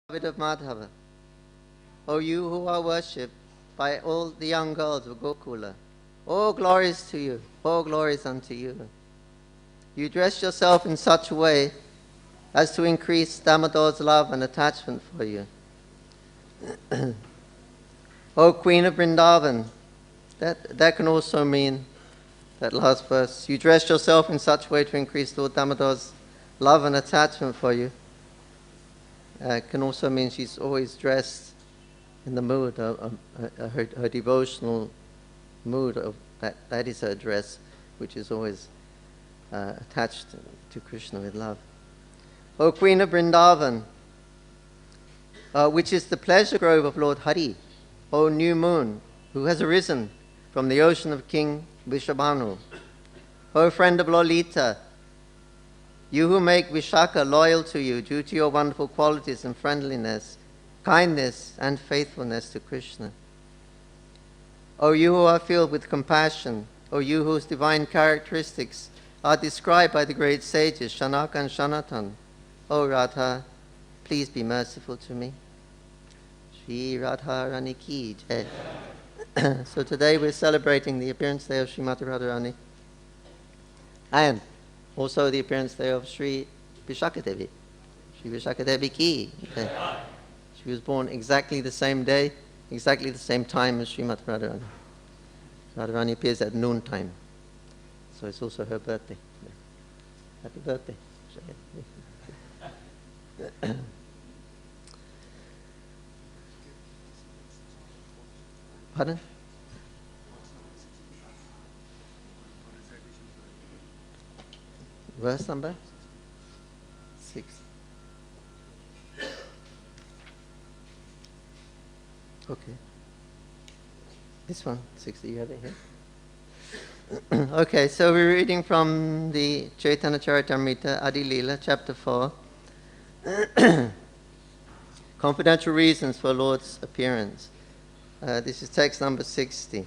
beloved of Madhava, O you who are worshipped by all the young girls of Gokula, all glories to you, all glories unto you. You dress yourself in such a way as to increase Damodar's love and attachment for you. O Queen of Vrindavan, that can also mean, that last verse, you dress yourself in such a way to increase Lord Damodar's love and attachment for you. Can also mean she's always dressed in the mood of her devotional mood of that is her dress, which is always attached to Krishna with love. O Queen of Vrindavan, which is the pleasure grove of Lord Hari, O new moon, who has arisen from the ocean of King Vishabhanu, O friend of Lolita, you who make Vishaka loyal to you due to your wonderful qualities and friendliness, kindness and faithfulness to Krishna. O you who are filled with compassion, O you whose divine characteristics are described by the great sages Shanaka and Shanatan, O Radha, please be merciful to me. Shri Radha Rani Ki Jai. So today we're celebrating the appearance day of Srimati Radharani and also the appearance day of Sri Vishakadevi. Sri Vishakadevi Ki. She was born exactly the same day, exactly the same time as Srimati Radharani. Radharani appears at noon time. So it's also her birthday. Happy birthday. Pardon? Verse number 6. Okay. This one, 60, you have it here. Okay, so we're reading from the Chaitanya Charitamrita, Adi Leela, chapter 4. Confidential reasons for Lord's appearance. This is text number 60.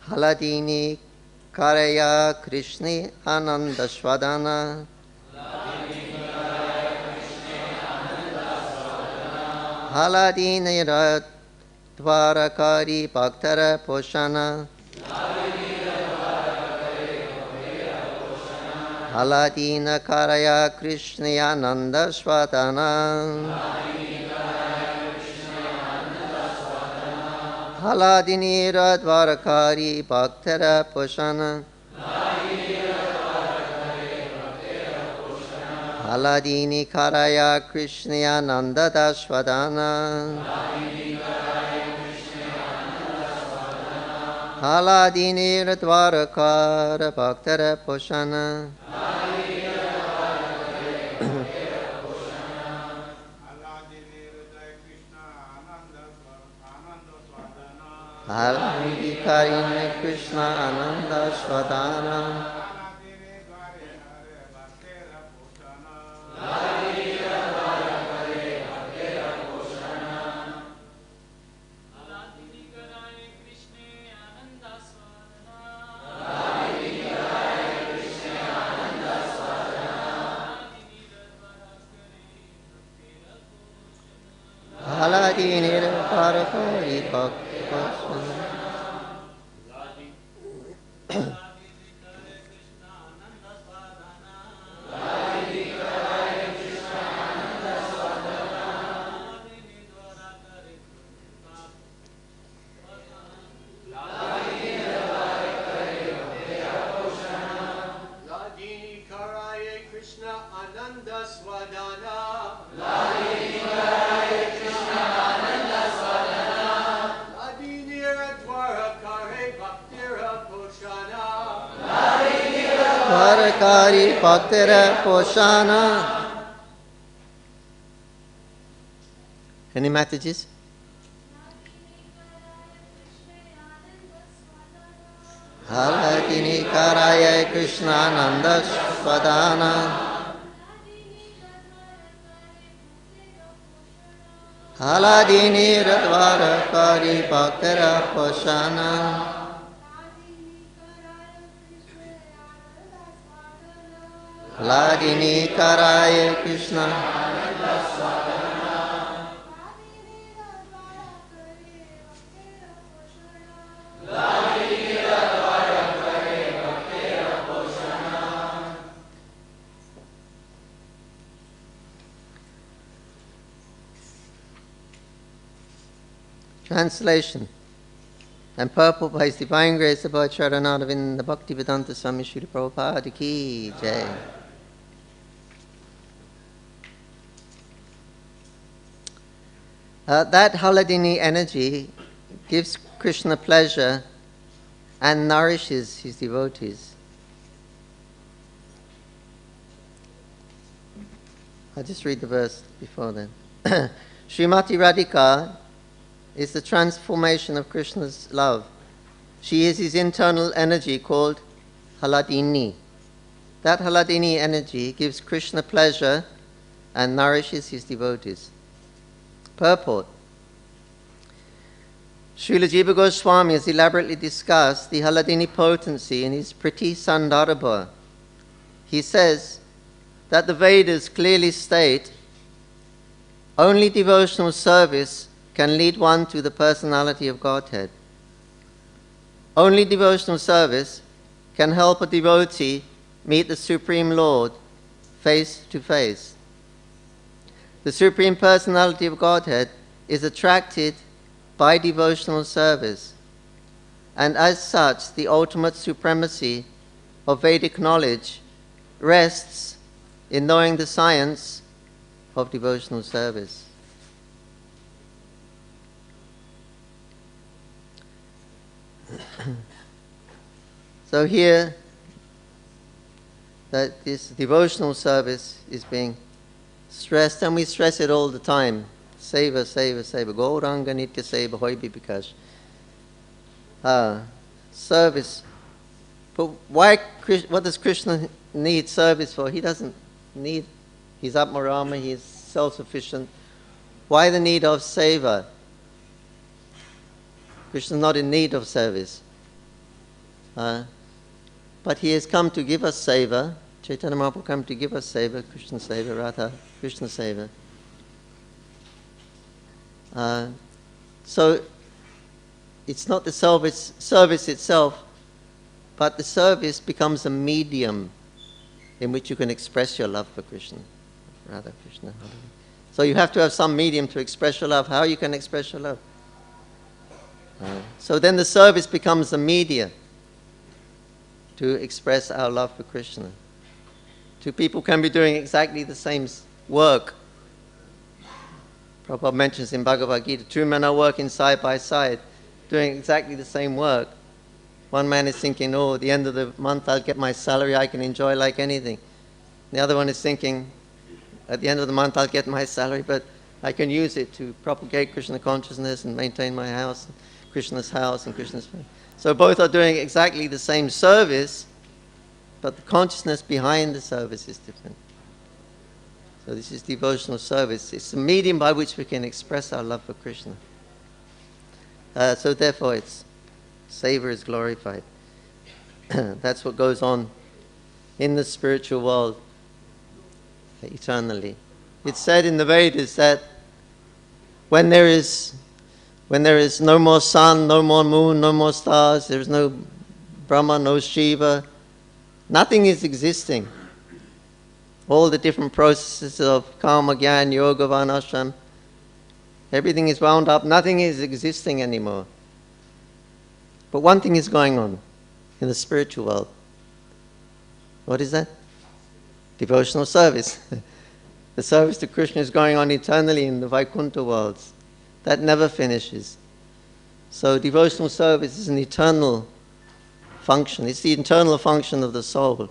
Haladini Karaya Krishni Ananda Shwadana Haladini Dvarakari Bhaktara Poshana Haladina Karaya Krishni Ananda Shwadana Haladinira Dvarakari Bhaktara Poshana Haladini Karaya Krishna Nanda Dashvadana Haladinira Dvarakara Bhaktara Poshana Haladini Karine Krishna Ananda Shvadana Haladinira Dvarakari Bhaktara Dvarakari Bhaktara Poshana. Any messages? Haladini Karaya Krishna Nanda Swadana Haladini Dvarakari Bhaktara Poshana Haladini Karaya Krishna. Translation and purport by His Divine Grace Abhay Charanaravinda Bhaktivedanta Swami Srila Prabhupada Ki Jai. That Haladini energy gives Krishna pleasure and nourishes his devotees. I'll just read the verse before then. Srimati Radhika is the transformation of Krishna's love. She is his internal energy called Haladini. That Haladini energy gives Krishna pleasure and nourishes his devotees. Purport. Srila Jiva Goswami has elaborately discussed the Haladini potency in his Priti Sandarbha. He says that the Vedas clearly state only devotional service can lead one to the personality of Godhead. Only devotional service can help a devotee meet the Supreme Lord face to face. The Supreme Personality of Godhead is attracted by devotional service, and as such, the ultimate supremacy of Vedic knowledge rests in knowing the science of devotional service. So here, that this devotional service is being stressed, and we stress it all the time. Seva, seva, seva. Gauranga nitya seva hoibi bikash. Service. But what does Krishna need service for? He doesn't need. He's Atmarama, he's self-sufficient. Why the need of seva? Krishna is not in need of service. But he has come to give us seva. Chaitanya Mahaprabhu come to give us seva, Krishna seva, Radha, Krishna seva. So it's not the service itself, but the service becomes a medium in which you can express your love for Krishna, Radha, Krishna. So you have to have some medium to express your love. How you can express your love? So then the service becomes a media to express our love for Krishna. Two people can be doing exactly the same work. Prabhupada mentions in Bhagavad Gita, two men are working side by side, doing exactly the same work. One man is thinking, at the end of the month I'll get my salary, I can enjoy like anything. The other one is thinking, at the end of the month I'll get my salary, but I can use it to propagate Krishna consciousness and maintain my house, Krishna's house and Krishna's family. So both are doing exactly the same service, but the consciousness behind the service is different. So this is devotional service. It's a medium by which we can express our love for Krishna. So therefore it's savor is glorified. That's what goes on in the spiritual world eternally. It's said in the Vedas that when there is no more sun, no more moon, no more stars, there is no Brahma, no Shiva, nothing is existing. All the different processes of karma, jnana, yoga, varnashram, everything is wound up, nothing is existing anymore. But one thing is going on in the spiritual world. What is that? Devotional service. The service to Krishna is going on eternally in the Vaikuntha worlds. That never finishes. So devotional service is an eternal function. It's the internal function of the soul.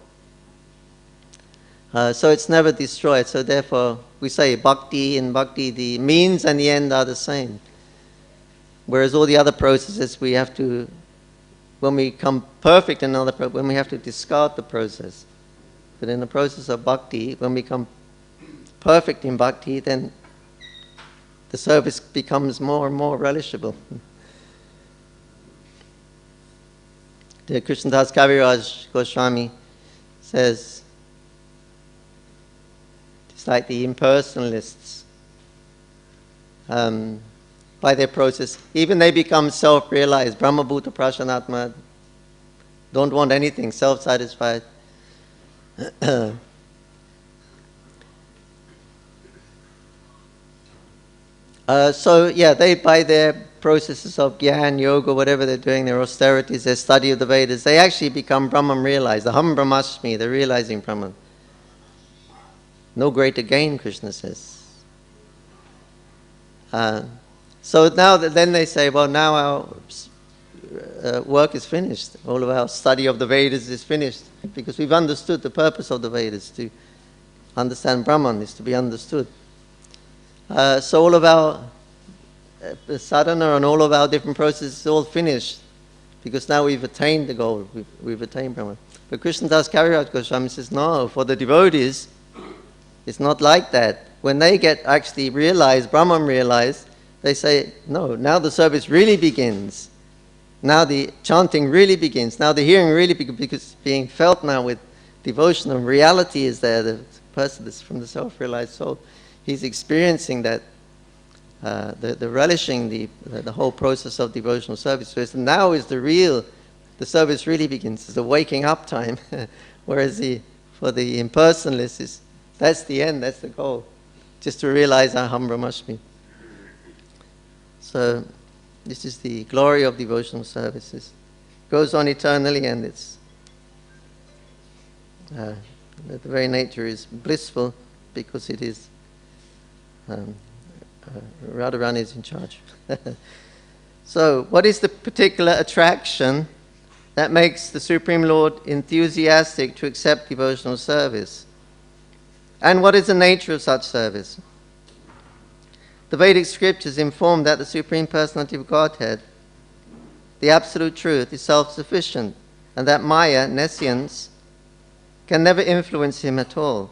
So it's never destroyed. So therefore, we say bhakti, in bhakti the means and the end are the same. Whereas all the other processes we have to, when we become perfect in another process, when we have to discard the process. But in the process of bhakti, when we become perfect in bhakti, then the service becomes more and more relishable. The Krishnadas Kaviraj Goswami says, It's like the impersonalists. By their process, even they become self-realized. Brahmabhuta Prashanatma, don't want anything, self-satisfied. They, by their processes of Gyan, Yoga, whatever they're doing, their austerities, their study of the Vedas, they actually become Brahman realized. The Ham Brahmasmi, they're realizing Brahman. No greater gain, Krishna says. So now then they say, well, now our work is finished. All of our study of the Vedas is finished because we've understood the purpose of the Vedas. To understand Brahman is to be understood. So all of our sadhana and all of our different processes is all finished because now we've attained the goal. We've attained Brahman. But Krishnadas Kaviraj Goswami says, no, for the devotees, it's not like that. When they get actually realized, Brahman realized, they say, no, now the service really begins. Now the chanting really begins. Now the hearing really begins because it's being felt now with devotion and reality is there. The person that's from the self-realized soul, he's experiencing that, the relishing, the whole process of devotional service. So now is the service really begins. It's the waking up time. Whereas for the impersonalists, that's the end, that's the goal. Just to realize Aham Brahmasmi. So this is the glory of devotional services. It goes on eternally, and it's the very nature is blissful because it is Radharani is in charge. So what is the particular attraction that makes the Supreme Lord enthusiastic to accept devotional service? And what is the nature of such service? The Vedic scriptures inform that the Supreme Personality of Godhead, the Absolute Truth, is self-sufficient, and that Maya, nescience, can never influence him at all.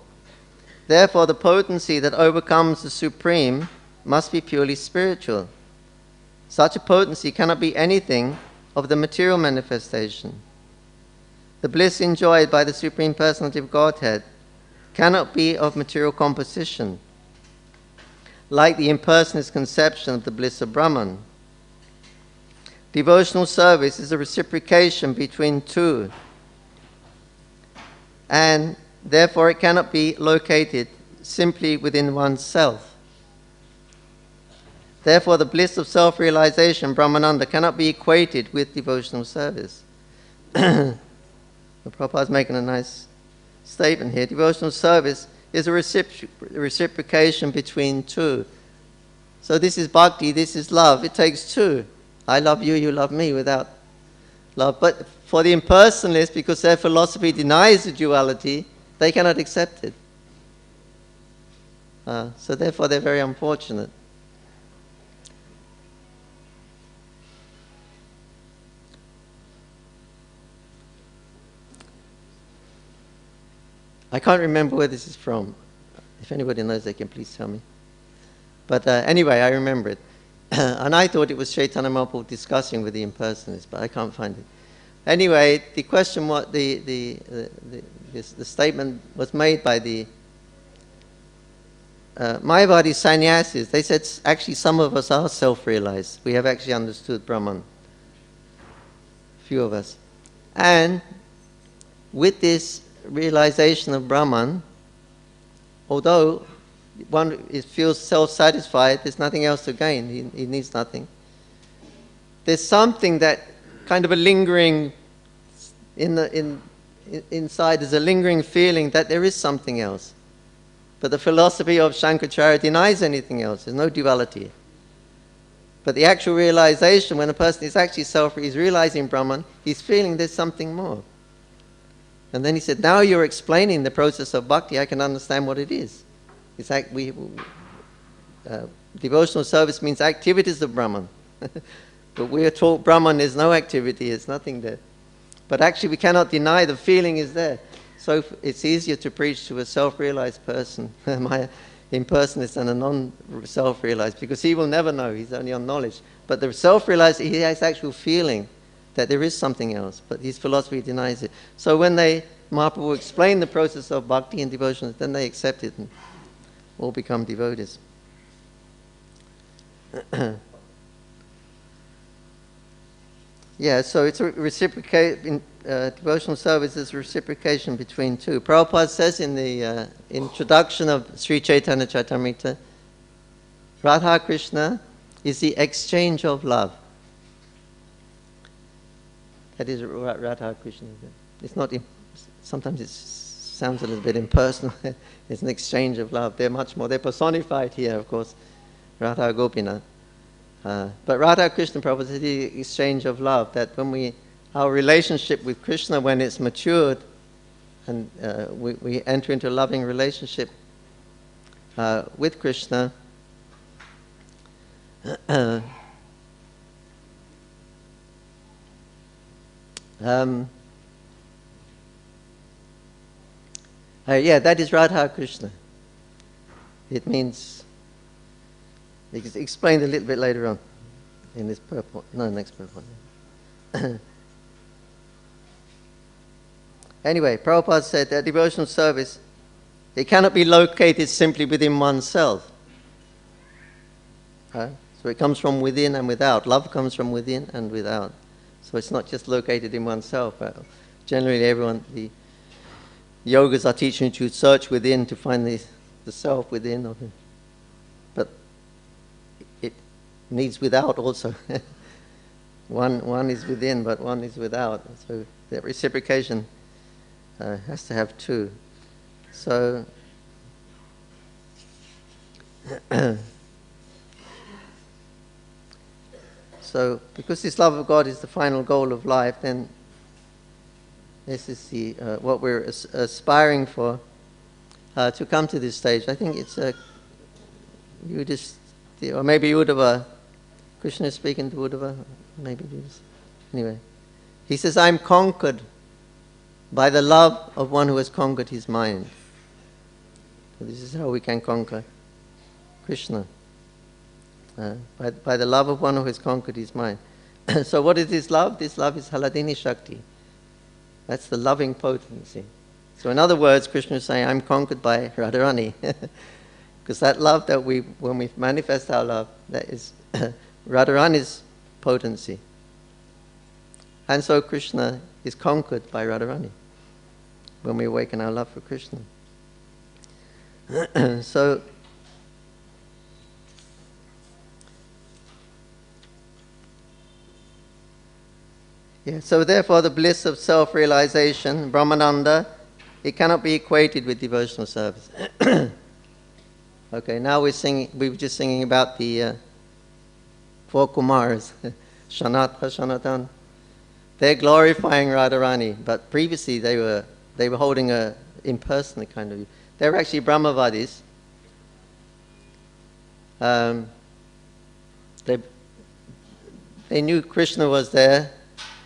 Therefore, the potency that overcomes the Supreme must be purely spiritual. Such a potency cannot be anything of the material manifestation. The bliss enjoyed by the Supreme Personality of Godhead cannot be of material composition, like the impersonalist conception of the bliss of Brahman. Devotional service is a reciprocation between two, and therefore it cannot be located simply within oneself. Therefore, the bliss of self-realization, Brahmananda, cannot be equated with devotional service. The Prabhupada is making a nice statement here. Devotional service is a reciprocation between two. So this is bhakti, this is love. It takes two. I love you, you love me, without love. But for the impersonalists, because their philosophy denies the duality, they cannot accept it. So therefore they're very unfortunate. I can't remember where this is from. If anybody knows, they can please tell me. But anyway, I remember it. And I thought it was Chaitanya Mahaprabhu discussing with the impersonalists, but I can't find it. Anyway, the question, the statement was made by the Mayavadi sannyasis. They said, actually, some of us are self-realized. We have actually understood Brahman. Few of us. And with this realization of Brahman, although one feels self-satisfied, there's nothing else to gain, he needs nothing. There's something that kind of a lingering, inside there's a lingering feeling that there is something else. But the philosophy of Shankaracharya denies anything else, there's no duality. But the actual realization, when a person is actually he's realizing Brahman, he's feeling there's something more. And then he said, now you're explaining the process of bhakti, I can understand what it is. It's like devotional service means activities of Brahman. But we are taught Brahman is no activity, there's nothing there. But actually we cannot deny the feeling is there. So it's easier to preach to a self-realized person, my impersonalist, than a non-self-realized, because he will never know, he's only on knowledge. But the self-realized, he has actual feeling that there is something else, but his philosophy denies it. So when Mahaprabhu explained the process of bhakti and devotion, then they accepted it. all become devotees. Yeah, so it's a devotional service is reciprocation between two. Prabhupada says in the introduction of Sri Chaitanya Charitamrita, Radha Krishna is the exchange of love. That is Radha Krishna. It's not. Sometimes it sounds a little bit impersonal. It's an exchange of love. They're much more. They're personified here, of course, Radha Gopinath. But Radha Krishna Prabhupada is the exchange of love. That when our relationship with Krishna, when it's matured, and we enter into a loving relationship with Krishna. That is Radha Krishna. It means, it's explained a little bit later on in this purport. No, next purport. Anyway, Prabhupada said that devotional service, it cannot be located simply within oneself. So it comes from within and without. Love comes from within and without. So it's not just located in oneself. Generally, the yogas are teaching you to search within to find the self within. But it needs without also. One is within, but one is without. So that reciprocation has to have two. So so because this love of God is the final goal of life, then this is the what we're aspiring for to come to this stage. I think it's or maybe Uddhava. Krishna is speaking to Uddhava. Maybe anyway, he says, "I'm conquered by the love of one who has conquered his mind." So this is how we can conquer Krishna. By the love of one who has conquered his mind. So what is this love? This love is Haladini Shakti. That's the loving potency. So in other words, Krishna is saying, I'm conquered by Radharani. Because that love that when we manifest our love, that is Radharani's potency. And so Krishna is conquered by Radharani when we awaken our love for Krishna. So so therefore the bliss of self-realization, Brahmananda, it cannot be equated with devotional service. Okay, now we were just singing about the 4 Kumars, Shanat, Shanatan. They're glorifying Radharani, but previously they were holding a impersonal kind of view. They were actually Brahmavadis. They knew Krishna was there,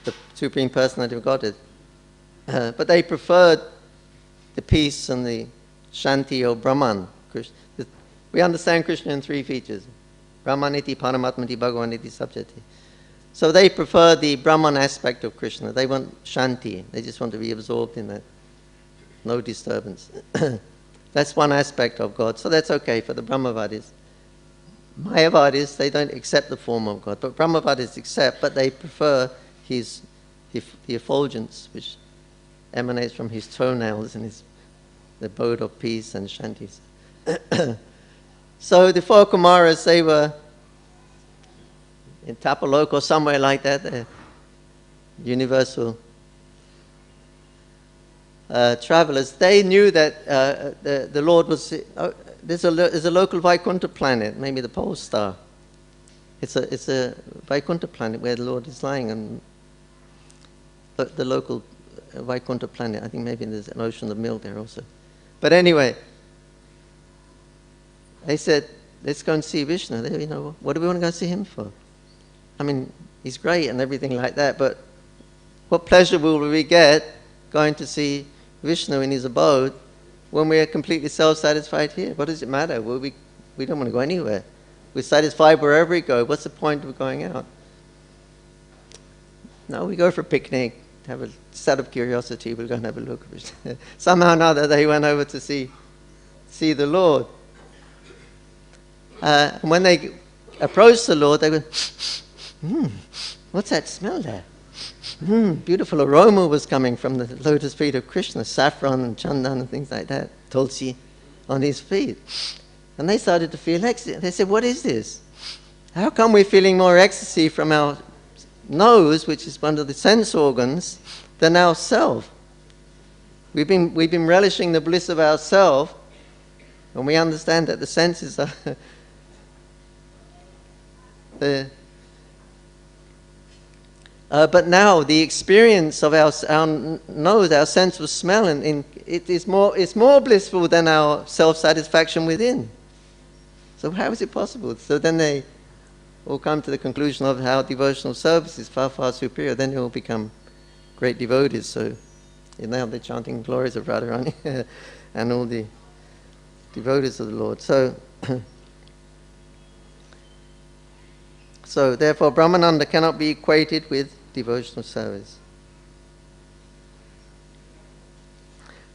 the Supreme Personality of Godhead. But they preferred the peace and the Shanti of Brahman. We understand Krishna in 3 features. Brahmaniti, Paramatmati, Bhagavaniti, Sabjati. So they prefer the Brahman aspect of Krishna. They want Shanti. They just want to be absorbed in that. No disturbance. That's one aspect of God. So that's okay for the Brahmavadis. Mayavadis, they don't accept the form of God. But Brahmavadis accept, but they prefer the effulgence which emanates from his toenails and the abode of peace and Shanti. So the 4 Kumaras, they were in Tapalok or somewhere like that, universal travelers. They knew that the Lord was... there's a local Vaikuntha planet, maybe the pole star. It's a Vaikuntha planet where the Lord is lying, and the local Vaikuntha planet. I think maybe there's an ocean of milk there also. But anyway, they said, let's go and see Vishnu. What do we want to go see him for? I mean, he's great and everything like that, but what pleasure will we get going to see Vishnu in his abode when we are completely self-satisfied here? What does it matter? We don't want to go anywhere. We're satisfied wherever we go. What's the point of going out? No, we go for a picnic, have a set of curiosity, we'll go and have a look. Somehow or another, they went over to see the Lord. And when they approached the Lord, they go, what's that smell there? Beautiful aroma was coming from the lotus feet of Krishna, saffron and chandan and things like that, tulsi on his feet. And they started to feel ecstasy. They said, what is this? How come we're feeling more ecstasy from our nose, which is one of the sense organs, than ourself? We've been relishing the bliss of ourself, and we understand that the senses are but now the experience of our nose, our sense of smell, it's more blissful than our self-satisfaction within. So how is it possible? So then they all come to the conclusion of how devotional service is far, far superior. Then they all become great devotees. So now they're chanting glories of Radharani and all the devotees of the Lord. So therefore, Brahmananda cannot be equated with devotional service.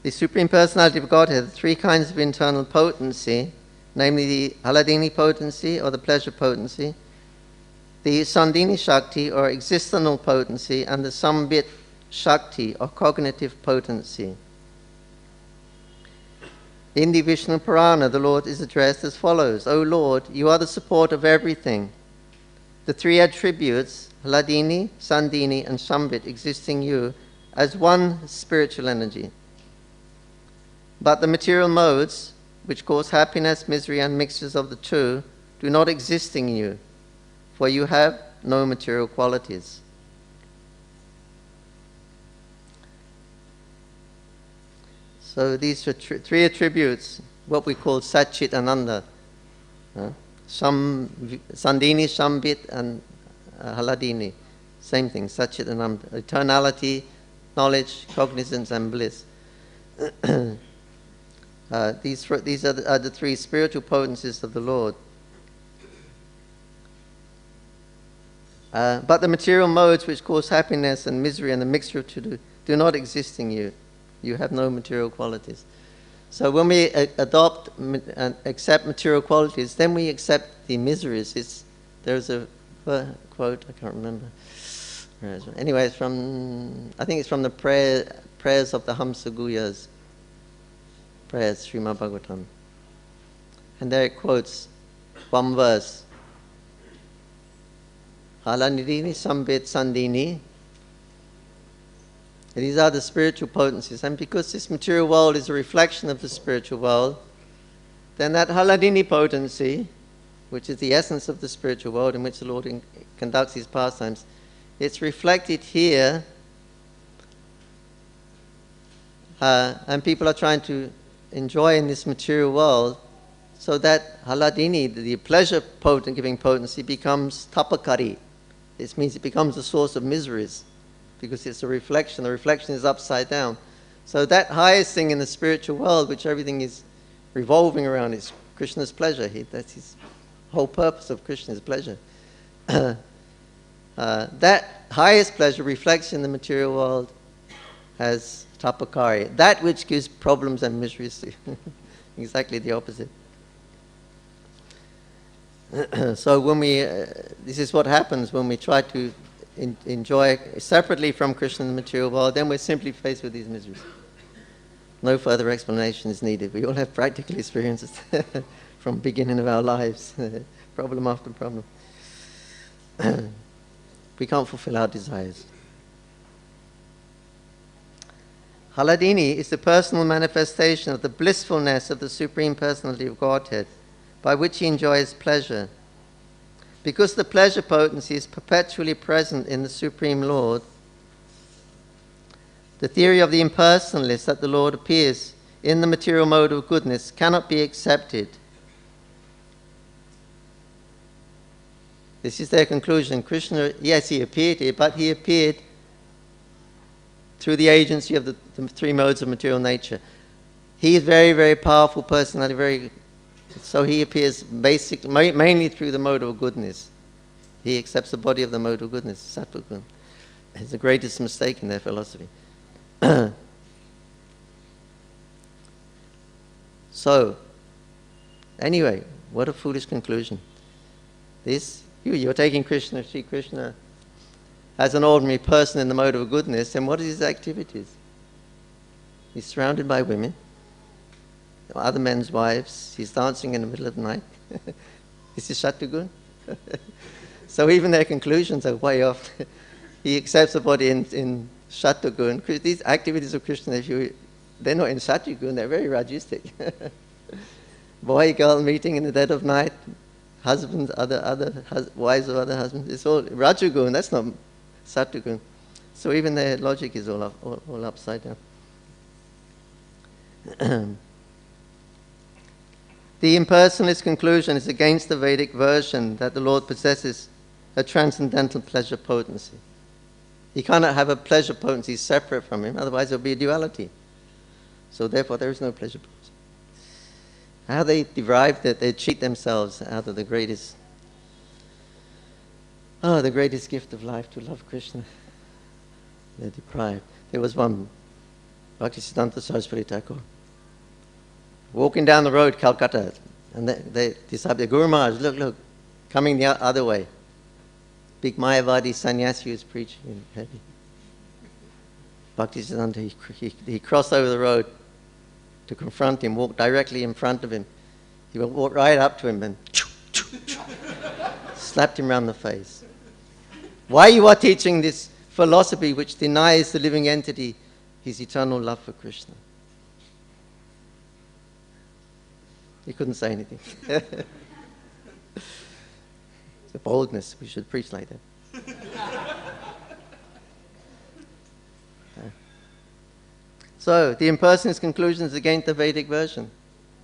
The Supreme Personality of Godhead has three kinds of internal potency, namely the Haladini potency, or the pleasure potency, the Sandini Shakti, or existential potency, and the Sambit Shakti, or cognitive potency. In the Vishnu Purana, the Lord is addressed as follows: O Lord, you are the support of everything. The three attributes, Haladini, Sandini, and Sambit, existing you as one spiritual energy. But the material modes, which cause happiness, misery, and mixtures of the two, do not exist in you, for you have no material qualities. So these are three attributes, what we call Satchit Ananda. Sandini, Sambit, and Haladini. Same thing, Satchit Ananda. Eternality, knowledge, cognizance, and bliss. These are the three spiritual potencies of the Lord. But the material modes which cause happiness and misery and the mixture of two do not exist in you. You have no material qualities. So when we adopt and accept material qualities, then we accept the miseries. There's a quote, I can't remember. Anyway, I think it's from the prayers of the Hamsa Guyas. Prayers, Srimad Bhagavatam. And there it quotes one verse. Halanidini Sambit Sandini. These are the spiritual potencies. And because this material world is a reflection of the spiritual world, then that Haladini potency, which is the essence of the spiritual world in which the Lord conducts his pastimes, it's reflected here. And people are trying to enjoy in this material world, so that Haladini, the pleasure giving potency, becomes tapakari. This means it becomes a source of miseries, because it's a reflection. The reflection is upside down. So that highest thing in the spiritual world, which everything is revolving around, is Krishna's pleasure. That's his whole purpose of Krishna's pleasure. That highest pleasure reflects in the material world as tapakari, that which gives problems and miseries. Exactly the opposite. So when this is what happens when we try to enjoy separately from Krishna in the material world, then we're simply faced with these miseries. No further explanation is needed. We all have practical experiences from the beginning of our lives, problem after problem. We can't fulfill our desires. Haladini is the personal manifestation of the blissfulness of the Supreme Personality of Godhead, by which he enjoys pleasure. Because the pleasure potency is perpetually present in the Supreme Lord, the theory of the impersonalist that the Lord appears in the material mode of goodness cannot be accepted. This is their conclusion. Krishna, yes, he appeared here, but he appeared through the agency of the three modes of material nature. He is very, very powerful personality, so he appears mainly through the mode of goodness. He accepts the body of the mode of goodness, sattva guna. It's the greatest mistake in their philosophy. So, anyway, What a foolish conclusion. You're taking Krishna, Sri Krishna, as an ordinary person in the mode of goodness, and what are his activities? He's surrounded by women, other men's wives. He's dancing in the middle of the night. This is Shatugun. So even their conclusions are way off. He accepts the body in Shatugun. These activities of Krishna, they're not in Shatugun, they're very rajistic. Boy, girl meeting in the dead of night, husbands, wives of other husbands. It's all Rajagun, that's not Shatugun. So even their logic is all upside down. The impersonalist conclusion is against the Vedic version that the Lord possesses a transcendental pleasure potency. He cannot have a pleasure potency separate from him, otherwise there will be a duality. So therefore there is no pleasure potency. How they derive that, they cheat themselves out of the greatest gift of life, to love Krishna. They're deprived. There was one, Bhaktisiddhanta Saraswati Thakur, walking down the road, Calcutta, and they decided, Guru Maharaj, look, coming the other way. Big Mayavadi sannyasi was preaching in heavy. Bhaktisiddhanta, he crossed over the road to confront him, walked directly in front of him. He walked right up to him and slapped him round the face. Why you are teaching this philosophy which denies the living entity his eternal love for Krishna? He couldn't say anything. The boldness, we should preach like that. So, the impersonalist conclusion is against the Vedic version.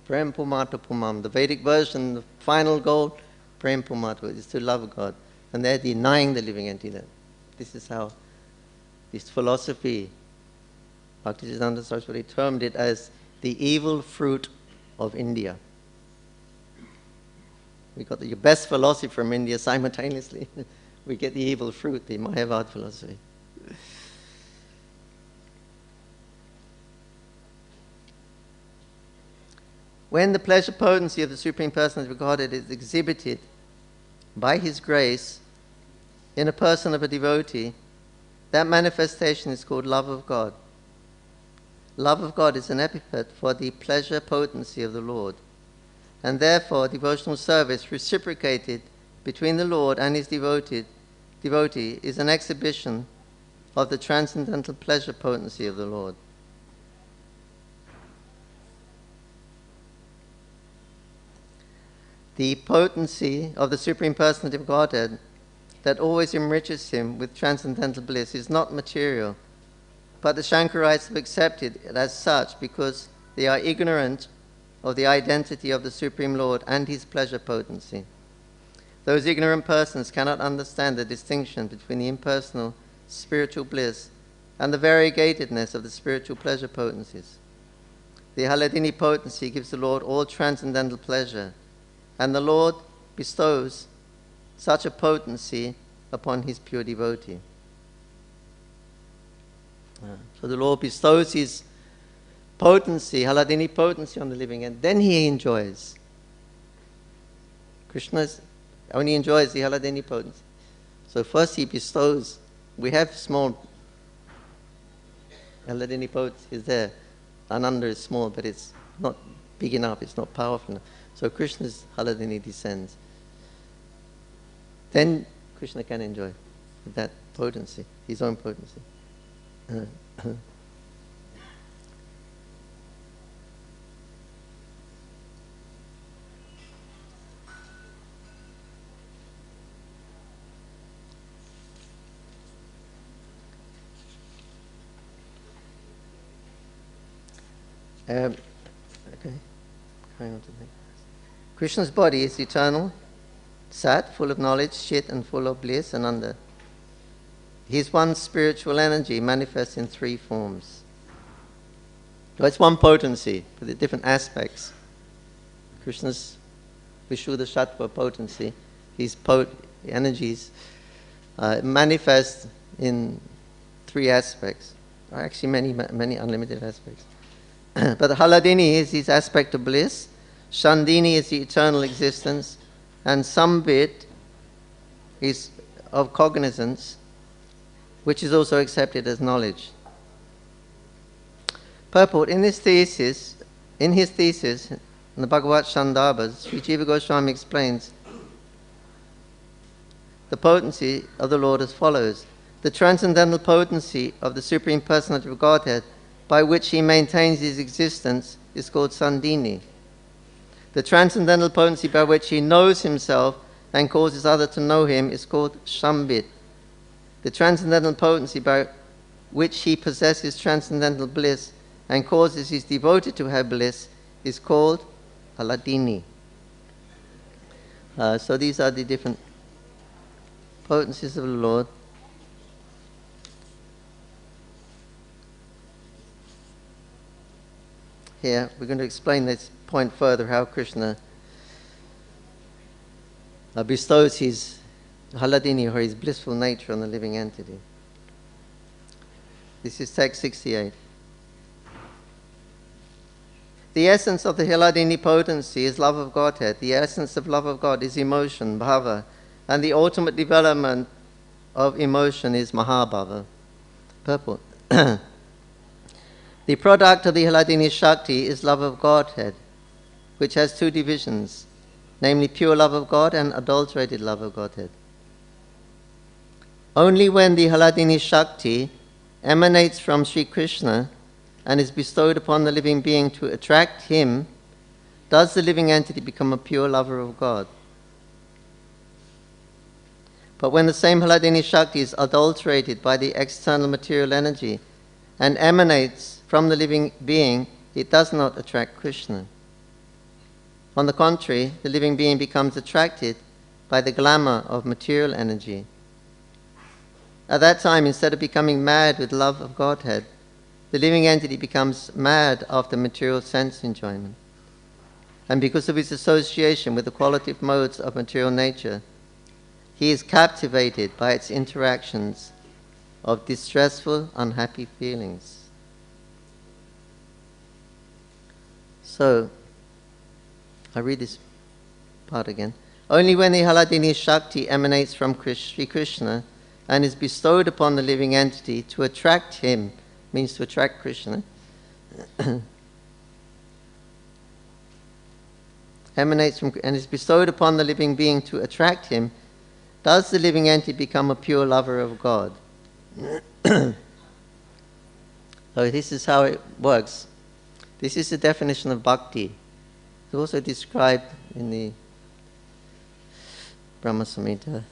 Prem Pumata Pumam. The Vedic version, the final goal, Prem Pumata, is to love God. And they're denying the living entity. This is how this philosophy, Bhaktisiddhanta Saraswati termed it as the evil fruit of India. We got the best philosophy from India simultaneously. We get the evil fruit, the Mayavad philosophy. When the pleasure potency of the Supreme Personality of Godhead is exhibited by His grace in a person of a devotee, that manifestation is called love of God. Love of God is an epithet for the pleasure potency of the Lord, and therefore devotional service reciprocated between the Lord and His devotee is an exhibition of the transcendental pleasure potency of the Lord. The potency of the Supreme Personality of Godhead that always enriches him with transcendental bliss is not material, but the Shankarites have accepted it as such because they are ignorant of the identity of the Supreme Lord and His pleasure potency. Those ignorant persons cannot understand the distinction between the impersonal spiritual bliss and the variegatedness of the spiritual pleasure potencies. The Haladini potency gives the Lord all transcendental pleasure, and the Lord bestows such a potency upon His pure devotee. So the Lord bestows His potency, Haladini potency, on the living, and then He enjoys. Krishna only enjoys the Haladini potency. So first He bestows. We have small Haladini potency is there. Ananda is small, but it's not big enough, it's not powerful enough. So Krishna's Haladini descends. Then Krishna can enjoy that potency, his own potency. Okay, carrying on to the next. Krishna's body is eternal, sat, full of knowledge, chit, and full of bliss, and under. His one spiritual energy manifests in three forms. So it's one potency with the different aspects. Krishna's Vishuddha Sattva potency, his energies manifest in three aspects, or actually many unlimited aspects. But the Haladini is his aspect of bliss, Shandini is the eternal existence, and Sambit is of cognizance, which is also accepted as knowledge. Purport: in his thesis, in the Bhagavad Shandarbhas, Sri Jiva Goswami explains the potency of the Lord as follows: the transcendental potency of the Supreme Personality of Godhead, by which he maintains his existence, is called Sandini. The transcendental potency by which he knows himself and causes others to know him is called Shambit. The transcendental potency by which he possesses transcendental bliss and causes his devoted to have bliss is called Haladini. So these are the different potencies of the Lord. Here, we're going to explain this point further, how Krishna bestows his Haladini, or his blissful nature, on the living entity. This is text 68. The essence of the Haladini potency is love of Godhead. The essence of love of God is emotion, bhava, and the ultimate development of emotion is mahabhava. Purport. The product of the Haladini Shakti is love of Godhead, which has two divisions, namely pure love of God and adulterated love of Godhead. Only when the Haladini Shakti emanates from Sri Krishna and is bestowed upon the living being to attract him, does the living entity become a pure lover of God. But when the same Haladini Shakti is adulterated by the external material energy and emanates from the living being, it does not attract Krishna. On the contrary, the living being becomes attracted by the glamour of material energy. At that time, instead of becoming mad with love of Godhead, the living entity becomes mad after material sense enjoyment. And because of his association with the qualitative modes of material nature, he is captivated by its interactions of distressful, unhappy feelings. So, I read this part again. Only when the Haladini Shakti emanates from Sri Krishna and is bestowed upon the living entity to attract him, means to attract Krishna, emanates from and is bestowed upon the living being to attract him, does the living entity become a pure lover of God. So this is how it works. This is the definition of bhakti. It's also described in the Brahma Samhita.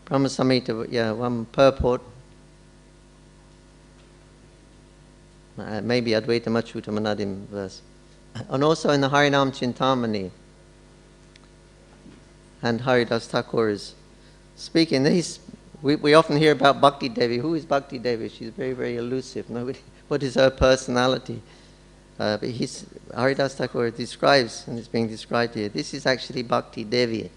Brahma Samhita, one purport. Maybe Advaita Machuta Manadim verse. And also in the Harinam Chintamani. And Haridas Thakur is speaking. We often hear about Bhakti Devi. Who is Bhakti Devi? She's very, very elusive. Nobody. What is her personality? But Haridas Thakur describes, and it's being described here, this is actually Bhakti Devi.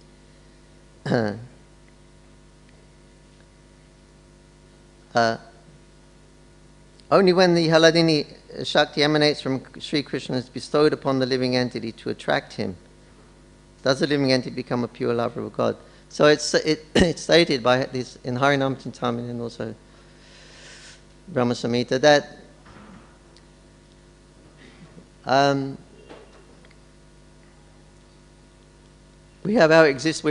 Only when the Haladini Shakti emanates from Sri Krishna is bestowed upon the living entity to attract him, does the living entity become a pure lover of God. So it's stated by this in Harinam Chintamani and also Brahma Samhita that we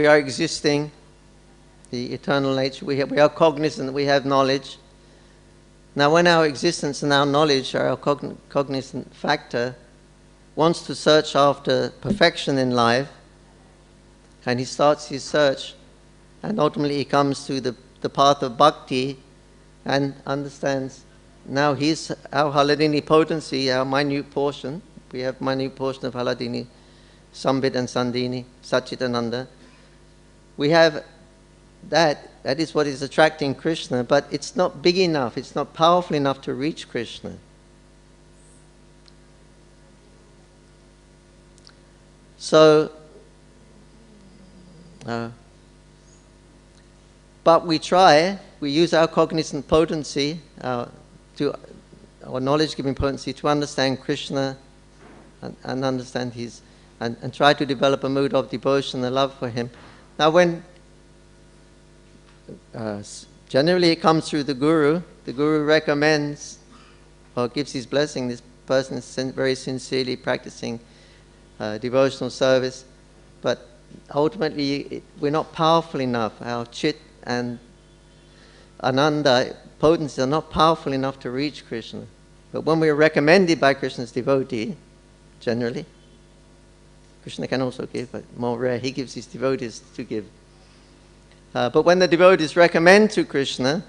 are existing, the eternal nature, we are cognizant, we have knowledge. Now when our existence and our knowledge are our cognizant factor wants to search after perfection in life, and he starts his search, and ultimately he comes to the path of bhakti and understands now our Haladini potency, our minute portion. We have minute portion of Haladini, Sambit and Sandini, Satchitananda. We have that is what is attracting Krishna, but it's not big enough, it's not powerful enough to reach Krishna. So, but we use our cognizant potency to or knowledge-giving potency to understand Krishna and understand his, and try to develop a mood of devotion and love for him. Now when, generally it comes through the Guru recommends or gives his blessing, this person is very sincerely practicing devotional service, but ultimately we're not powerful enough. Our Chit and Ananda potencies are not powerful enough to reach Krishna. But when we are recommended by Krishna's devotee, generally, Krishna can also give, but more rare, he gives his devotees to give. But when the devotees recommend to Krishna,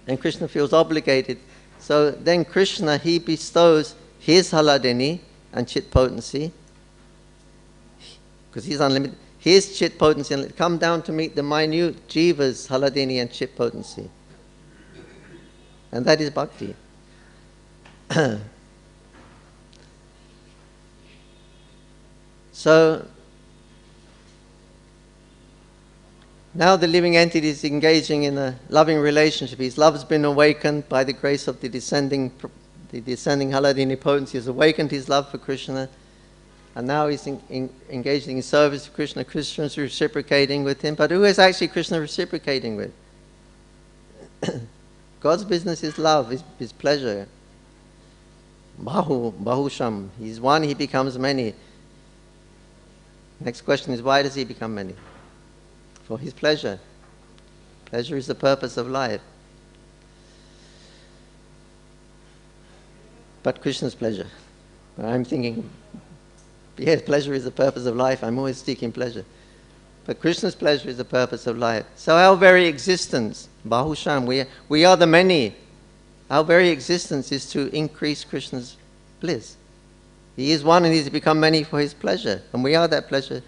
then Krishna feels obligated. So then Krishna, he bestows his Haladini and Chit potency, because he's unlimited, his Chit potency, and come down to meet the minute Jiva's Haladini and Chit potency. And that is bhakti. So, now the living entity is engaging in a loving relationship. His love has been awakened by the grace of the descending Haladini potency, has awakened his love for Krishna, and now he's engaging in service to Krishna. Krishna is reciprocating with him. But who is actually Krishna reciprocating with? God's business is love, is pleasure. Bahusham. He's one, he becomes many. Next question is, why does he become many? For his pleasure. Pleasure is the purpose of life. But Krishna's pleasure. I'm thinking, yes, pleasure is the purpose of life. I'm always seeking pleasure. But Krishna's pleasure is the purpose of life. So our very existence, Bahusham, we are the many. Our very existence is to increase Krishna's bliss. He is one and he has become many for his pleasure. And we are that pleasure.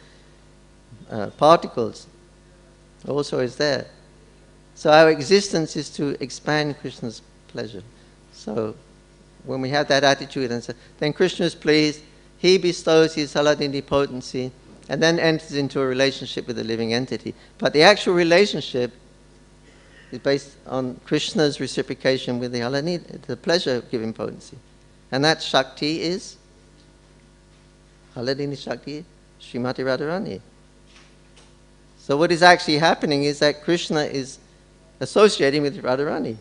Particles also is there. So our existence is to expand Krishna's pleasure. So when we have that attitude, and then Krishna is pleased, he bestows his Haladini potency, and then enters into a relationship with the living entity. But the actual relationship is based on Krishna's reciprocation with the Haladini, the pleasure-giving potency. And that Shakti is, Haladini Shakti, Srimati Radharani. So what is actually happening is that Krishna is associating with Radharani.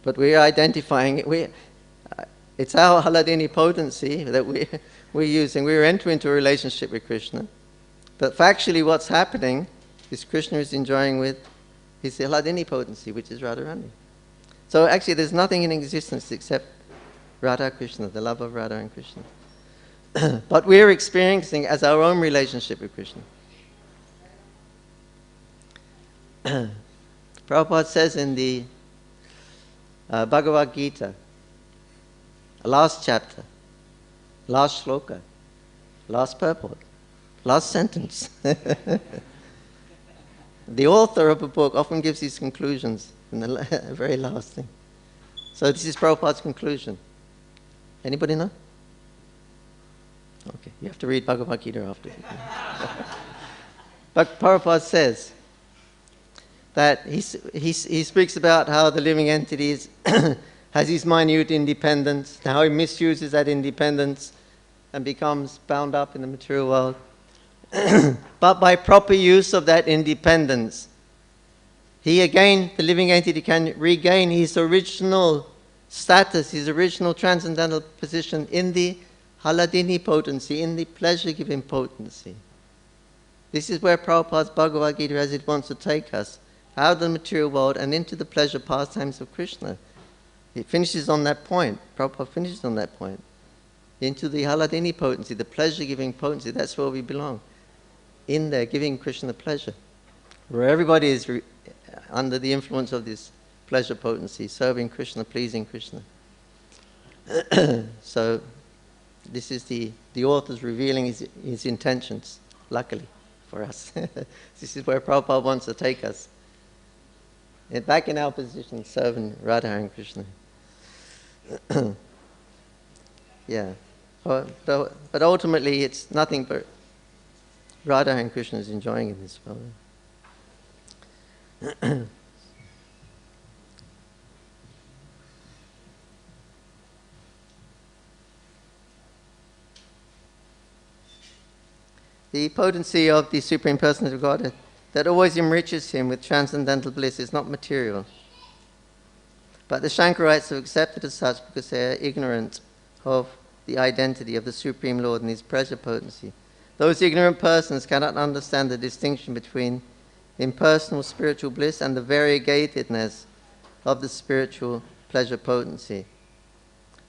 But we are identifying it. It's our Haladini potency that we're using. We're entering into a relationship with Krishna. But factually what's happening is Krishna is enjoying with his Haladini potency, which is Radharani. So actually there's nothing in existence except Radha Krishna, the love of Radha and Krishna. But we're experiencing as our own relationship with Krishna. Prabhupada says in the Bhagavad Gita, last chapter, last shloka, last purport, last sentence. The author of a book often gives his conclusions in the very last thing. So this is Prabhupada's conclusion. Anybody know? Okay, you have to read Bhagavad Gita after. But Prabhupada says that he speaks about how the living entity has his minute independence, how he misuses that independence and becomes bound up in the material world. But by proper use of that independence, he again, the living entity, can regain his original status, his original transcendental position in the Haladini potency, in the pleasure-giving potency. This is where Prabhupada's Bhagavad Gita, as it wants to take us, out of the material world and into the pleasure pastimes of Krishna. It finishes on that point. Prabhupada finishes on that point. Into the Haladini potency, the pleasure-giving potency, that's where we belong. In there, giving Krishna pleasure. Where everybody is under the influence of this pleasure potency, serving Krishna, pleasing Krishna. So, this is the author's revealing his intentions, luckily for us. This is where Prabhupada wants to take us. And back in our position, serving Radha and Krishna. Yeah. But ultimately, it's nothing but Radha and Krishna is enjoying in this world. The potency of the Supreme Personhood of Godhead that always enriches him with transcendental bliss is not material. But the Shankarites have accepted as such because they are ignorant of the identity of the Supreme Lord and his pleasure potency. Those ignorant persons cannot understand the distinction between impersonal spiritual bliss and the variegatedness of the spiritual pleasure potency.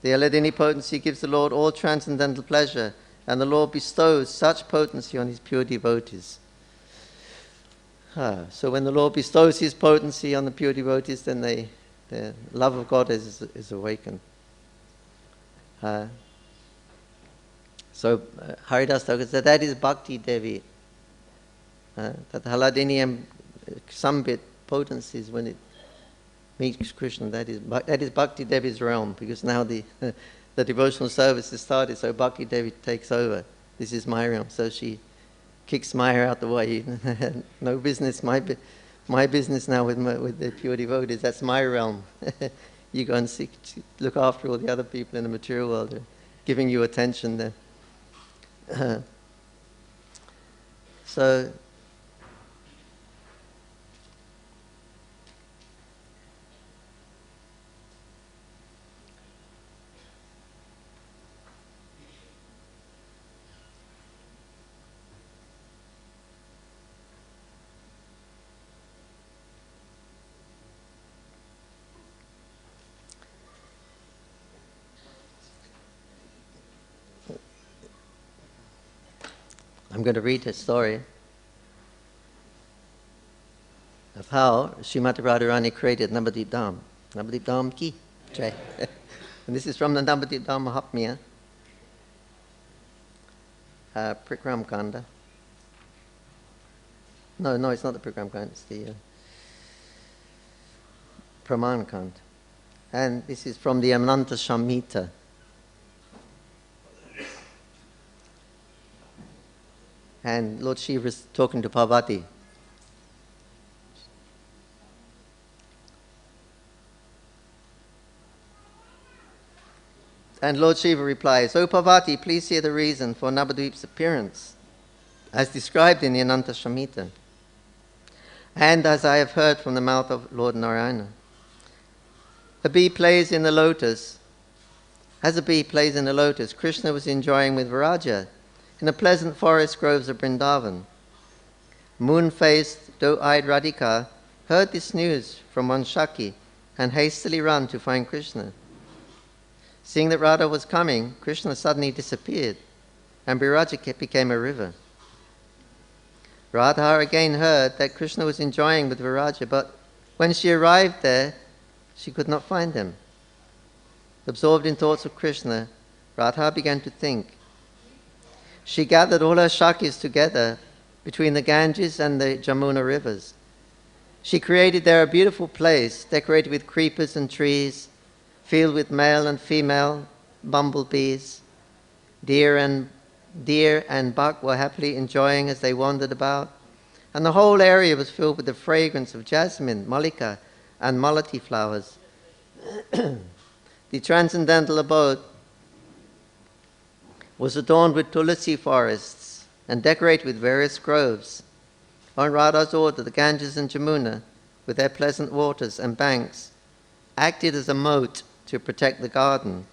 The Aladini potency gives the Lord all transcendental pleasure, and the Lord bestows such potency on his pure devotees. So when the Lord bestows his potency on the pure devotees, then the love of God is awakened. Haridas Thakur said that is Bhakti Devi. That the Haladini and Sambit potencies, when it meets Krishna, that is Bhakti Devi's realm, because now the devotional service is started, so Bhakti Devi takes over. This is my realm, so she kicks Maya out the way. No business, my business now with the pure devotees. That's my realm. You go and look after all the other people in the material world, giving you attention there. So I'm going to read a story of how Srimati Radharani created Navadip Dham. Navadip Dham ki jai. And this is from the Navadip Dham Mahatmya, Prikram Kanda. No, it's not the Prikram Kanda, it's the Praman Kanda. And this is from the Ananta Samhita. And Lord Shiva is talking to Parvati. And Lord Shiva replies, "O Parvati, please hear the reason for Navadvip's appearance, as described in the Ananta Samhita, and as I have heard from the mouth of Lord Narayana. A bee plays in the lotus. As a bee plays in the lotus, Krishna was enjoying with Viraja in the pleasant forest groves of Vrindavan. Moon-faced, doe-eyed Radhika heard this news from one Shaki and hastily ran to find Krishna. Seeing that Radha was coming, Krishna suddenly disappeared, and Viraja became a river. Radha again heard that Krishna was enjoying with Viraja, but when she arrived there, she could not find him. Absorbed in thoughts of Krishna, Radha began to think. She gathered all her Shakis together between the Ganges and the Jamuna rivers. She created there a beautiful place decorated with creepers and trees, filled with male and female bumblebees. Deer and buck were happily enjoying as they wandered about, and the whole area was filled with the fragrance of jasmine, malika, and malati flowers. The transcendental abode was adorned with tulasi forests and decorated with various groves. On Radha's order, the Ganges and Jamuna, with their pleasant waters and banks, acted as a moat to protect the garden.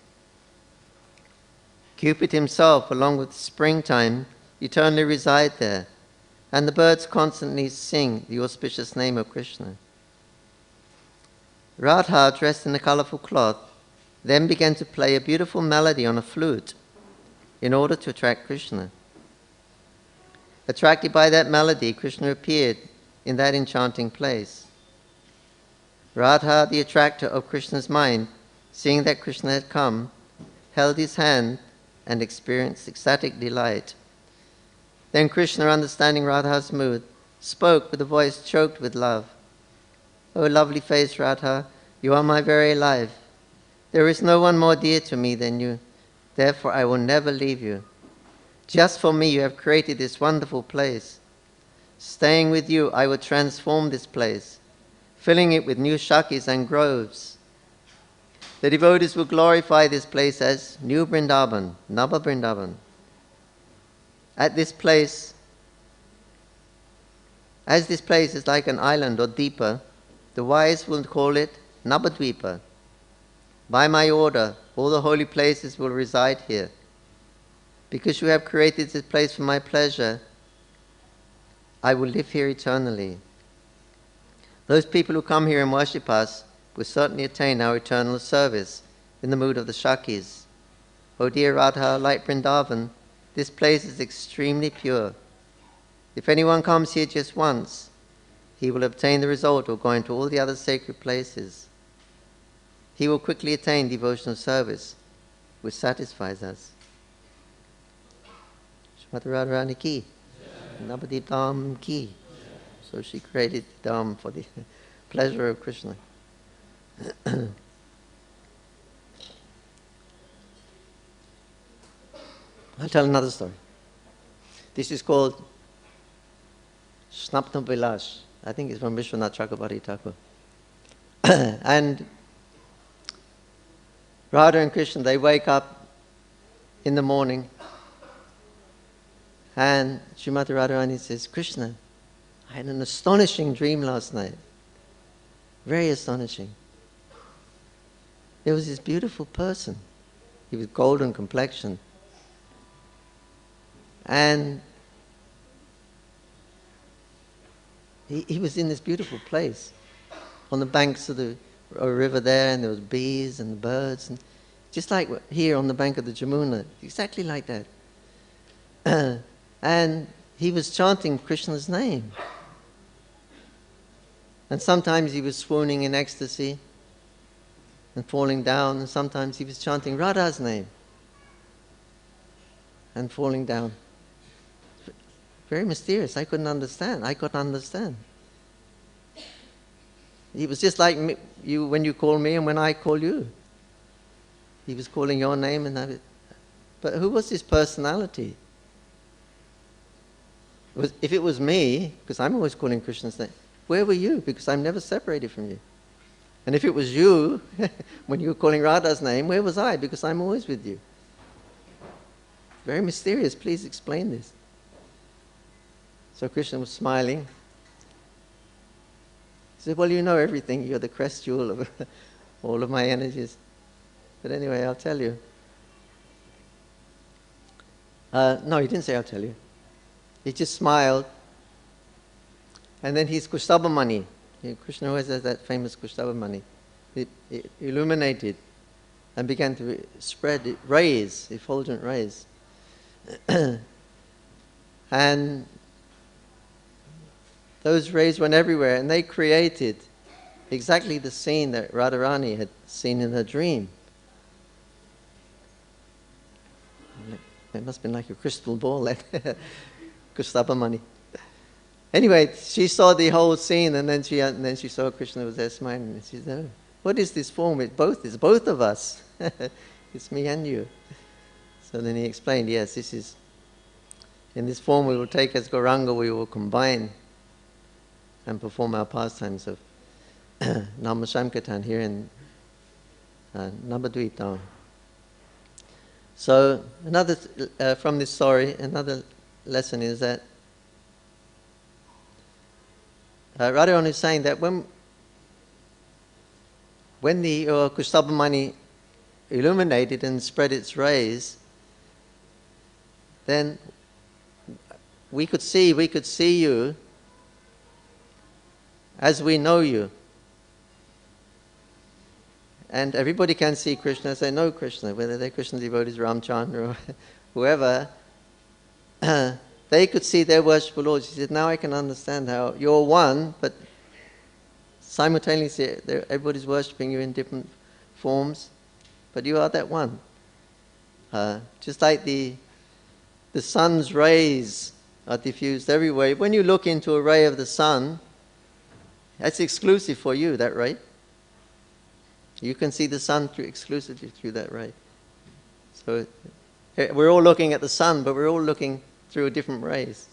Cupid himself, along with springtime, eternally reside there, and the birds constantly sing the auspicious name of Krishna. Radha, dressed in a colorful cloth, then began to play a beautiful melody on a flute in order to attract Krishna. Attracted by that melody, Krishna appeared in that enchanting place. Radha, the attractor of Krishna's mind, seeing that Krishna had come, held his hand and experienced ecstatic delight. Then Krishna, understanding Radha's mood, spoke with a voice choked with love. "O lovely face Radha, you are my very life. There is no one more dear to me than you. Therefore I will never leave you. Just for me you have created this wonderful place. Staying with you, I will transform this place, filling it with new Shakis and groves. The devotees will glorify this place as New Vrindavan, Nava Vrindavan. At this place, As this place is like an island or deepa, the wise will call it Nabadvipa. By my order, all the holy places will reside here. Because you have created this place for my pleasure, I will live here eternally. Those people who come here and worship us will certainly attain our eternal service in the mood of the Shakis. O dear Radha, like Vrindavan, this place is extremely pure. If anyone comes here just once, he will obtain the result of going to all the other sacred places. He will quickly attain devotional service, which satisfies us. Shrimati Radharani ki, Navadip Dham ki. So she created Dham for the pleasure of Krishna. I'll tell another story. This is called Snapna Vilas. I think it's from Vishwanath Chakrabarti Thakur. And Radha and Krishna, they wake up in the morning and Srimati Radharani says, Krishna, I had an astonishing dream last night. Very astonishing. There was this beautiful person. He was golden complexion. And he was in this beautiful place on the banks of the river there, and there was bees and birds, and just like here on the bank of the Jamuna, exactly like that. And he was chanting Krishna's name. And sometimes he was swooning in ecstasy and falling down, and sometimes he was chanting Radha's name and falling down. Very mysterious. I couldn't understand. He was just like me, you when you call me and when I call you. He was calling your name and but who was this personality? If it was me, because I'm always calling Krishna's name, where were you? Because I'm never separated from you. And if it was you, when you were calling Radha's name, where was I? Because I'm always with you. Very mysterious. Please explain this. So Krishna was smiling. He said, well, you know everything. You're the crest jewel of all of my energies. But anyway, I'll tell you. No, he didn't say I'll tell you. He just smiled. And then his Kustabamani, Krishna always has that famous Kustabamani, it illuminated and began to spread rays, effulgent rays. And those rays went everywhere, and they created exactly the scene that Radharani had seen in her dream. It must have been like a crystal ball, that Kustabamani. Anyway, she saw the whole scene, and then she saw Krishna was there smiling, and she said, oh, what is this form? It's both of us. It's me and you. So then he explained, yes, this is, in this form we will take as Gauranga, we will combine and perform our pastimes of Nama Sankirtan here in Nabadvip Dham. So another, from this story, another lesson is that Radharani is saying that when the Kustabamani illuminated and spread its rays, then we could see you as we know you. And everybody can see Krishna as they know Krishna, whether they're Krishna devotees, Ramchandra, or whoever. They could see their worshipful Lord. She said, now I can understand how you're one, but simultaneously everybody's worshipping you in different forms, but you are that one. Just like the sun's rays are diffused everywhere. When you look into a ray of the sun, that's exclusive for you, that ray. You can see the sun exclusively through that ray. So we're all looking at the sun, but we're all looking through different rays.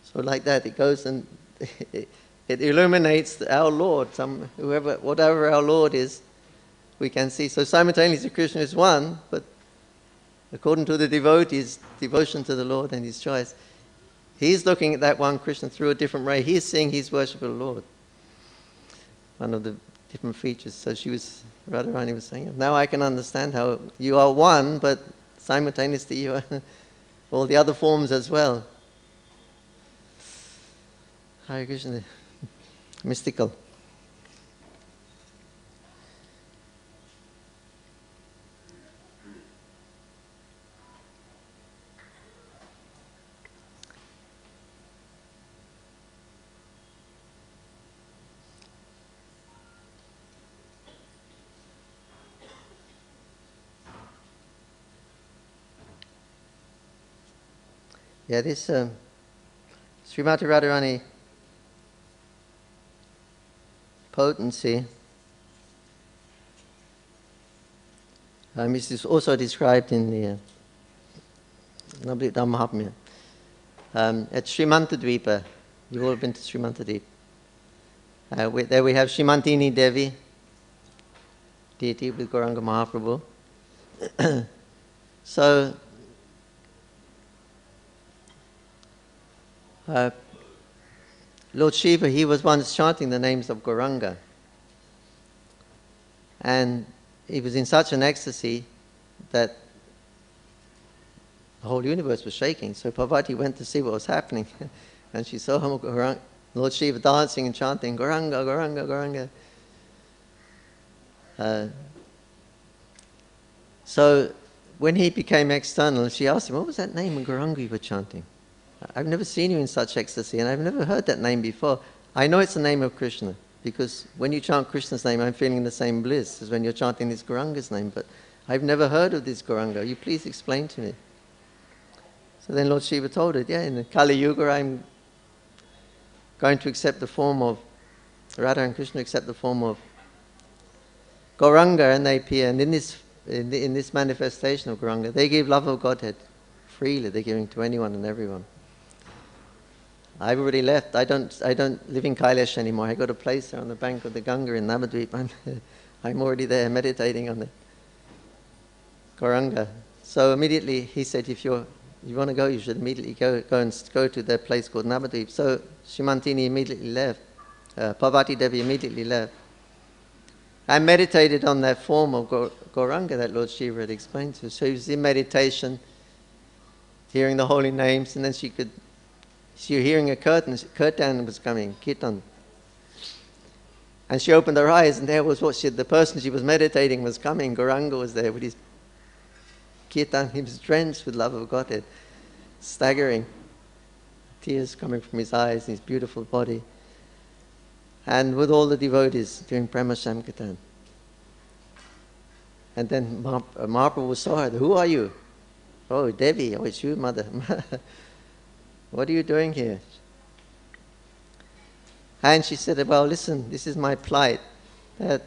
So like that, it goes and it illuminates our Lord. Whatever our Lord is, we can see. So simultaneously, Krishna is one, but according to the devotee's devotion to the Lord and his choice, He's looking at that one Krishna through a different ray. He's seeing his worship of the Lord. One of the different features. So Radharani was saying, now I can understand how you are one, but simultaneously you are all the other forms as well. Hare Krishna. Mystical. Yeah, this Srimati Radharani potency this is also described in the Navadvip Mahatmya. At Srimantadvipa, you've all been to Srimantadvipa. There we have Srimantini Devi, deity with Gauranga Mahaprabhu. So, Lord Shiva, he was once chanting the names of Gauranga. And he was in such an ecstasy that the whole universe was shaking. So Parvati went to see what was happening. And she saw Lord Shiva dancing and chanting, Gauranga, Gauranga, Gauranga. So when he became external, she asked him, what was that name of Gauranga you were chanting? I've never seen you in such ecstasy, and I've never heard that name before. I know it's the name of Krishna, because when you chant Krishna's name, I'm feeling the same bliss as when you're chanting this Gauranga's name, but I've never heard of this Gauranga. Will you please explain to me? So then Lord Shiva told her, yeah, in the Kali Yuga, I'm going to accept the form of, Radha and Krishna accept the form of Gauranga, and they appear, and in this manifestation of Gauranga, they give love of Godhead freely. They're giving to anyone and everyone. I've already left. I don't live in Kailash anymore. I got a place there on the bank of the Ganga in Navadvip. I'm already there meditating on the Gauranga. So immediately he said, if you want to go, you should immediately go to the place called Navadvip. So Srimantini immediately left. Parvati Devi immediately left. I meditated on that form of Gauranga that Lord Shiva had explained to her. So he was in meditation, hearing the holy names, and then she was hearing a kirtan was coming, kirtan. And she opened her eyes, and there was the person she was meditating was coming. Gauranga was there with his kirtan. He was drenched with love of Godhead, staggering, tears coming from his eyes and his beautiful body. And with all the devotees doing Prema Sankirtan. And then Mahaprabhu saw her. Who are you? Oh, Devi. Oh, it's you, mother. What are you doing here? And she said, well, listen, this is my plight, that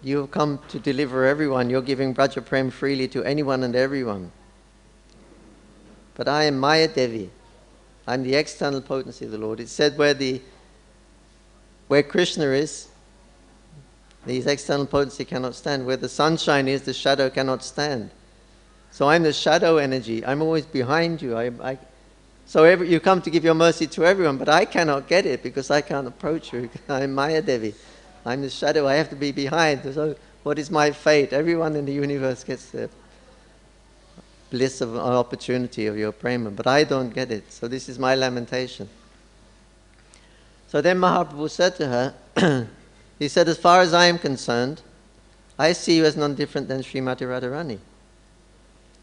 you have come to deliver everyone. You're giving Braja Prem freely to anyone and everyone. But I am Maya Devi. I'm the external potency of the Lord. It said where Krishna is, these external potency cannot stand. Where the sunshine is, the shadow cannot stand. So I'm the shadow energy. I'm always behind you. So you come to give your mercy to everyone, but I cannot get it because I can't approach you. I'm Maya Devi. I'm the shadow. I have to be behind. So what is my fate? Everyone in the universe gets the bliss of an opportunity of your prema, but I don't get it. So this is my lamentation. So then Mahaprabhu said to her, he said, as far as I am concerned, I see you as none different than Srimati Radharani.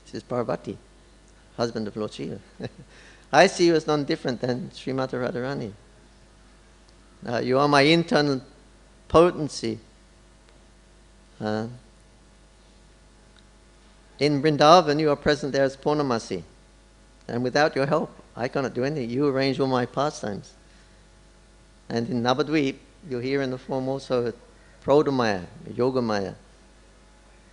This is Parvati, husband of Lord Shiva. I see you as none different than Srimati Radharani. You are my internal potency. In Vrindavan, you are present there as Purnamasi. And without your help, I cannot do anything. You arrange all my pastimes. And in Navadvip, you're here in the form also of Prodamaya, Yogamaya.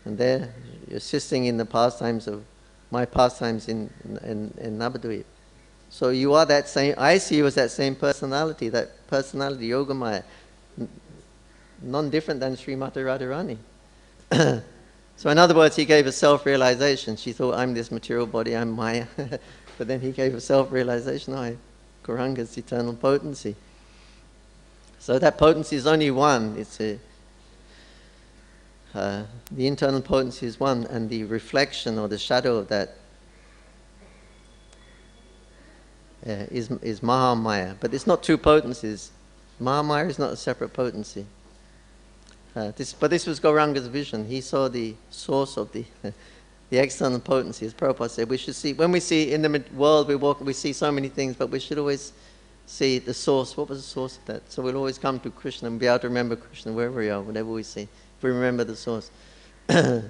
And there, you're assisting in the pastimes of my pastimes in Navadvip. So you are that same, I see you as that same personality, Yogamaya, none different than Srimati Radharani. So in other words, he gave a self-realization. She thought, I'm this material body, I'm Maya. But then he gave a self-realization, Gauranga's eternal potency. So that potency is only one. It's the internal potency is one, and the reflection or the shadow of that is Mahamaya. But it's not two potencies. Mahamaya is not a separate potency. But this was Gauranga's vision. He saw the source of the external potency. As Prabhupada said, we should see, when we see in the world we walk, we see so many things, but we should always see the source. What was the source of that? So we'll always come to Krishna and be able to remember Krishna wherever we are, whatever we see, if we remember the source. So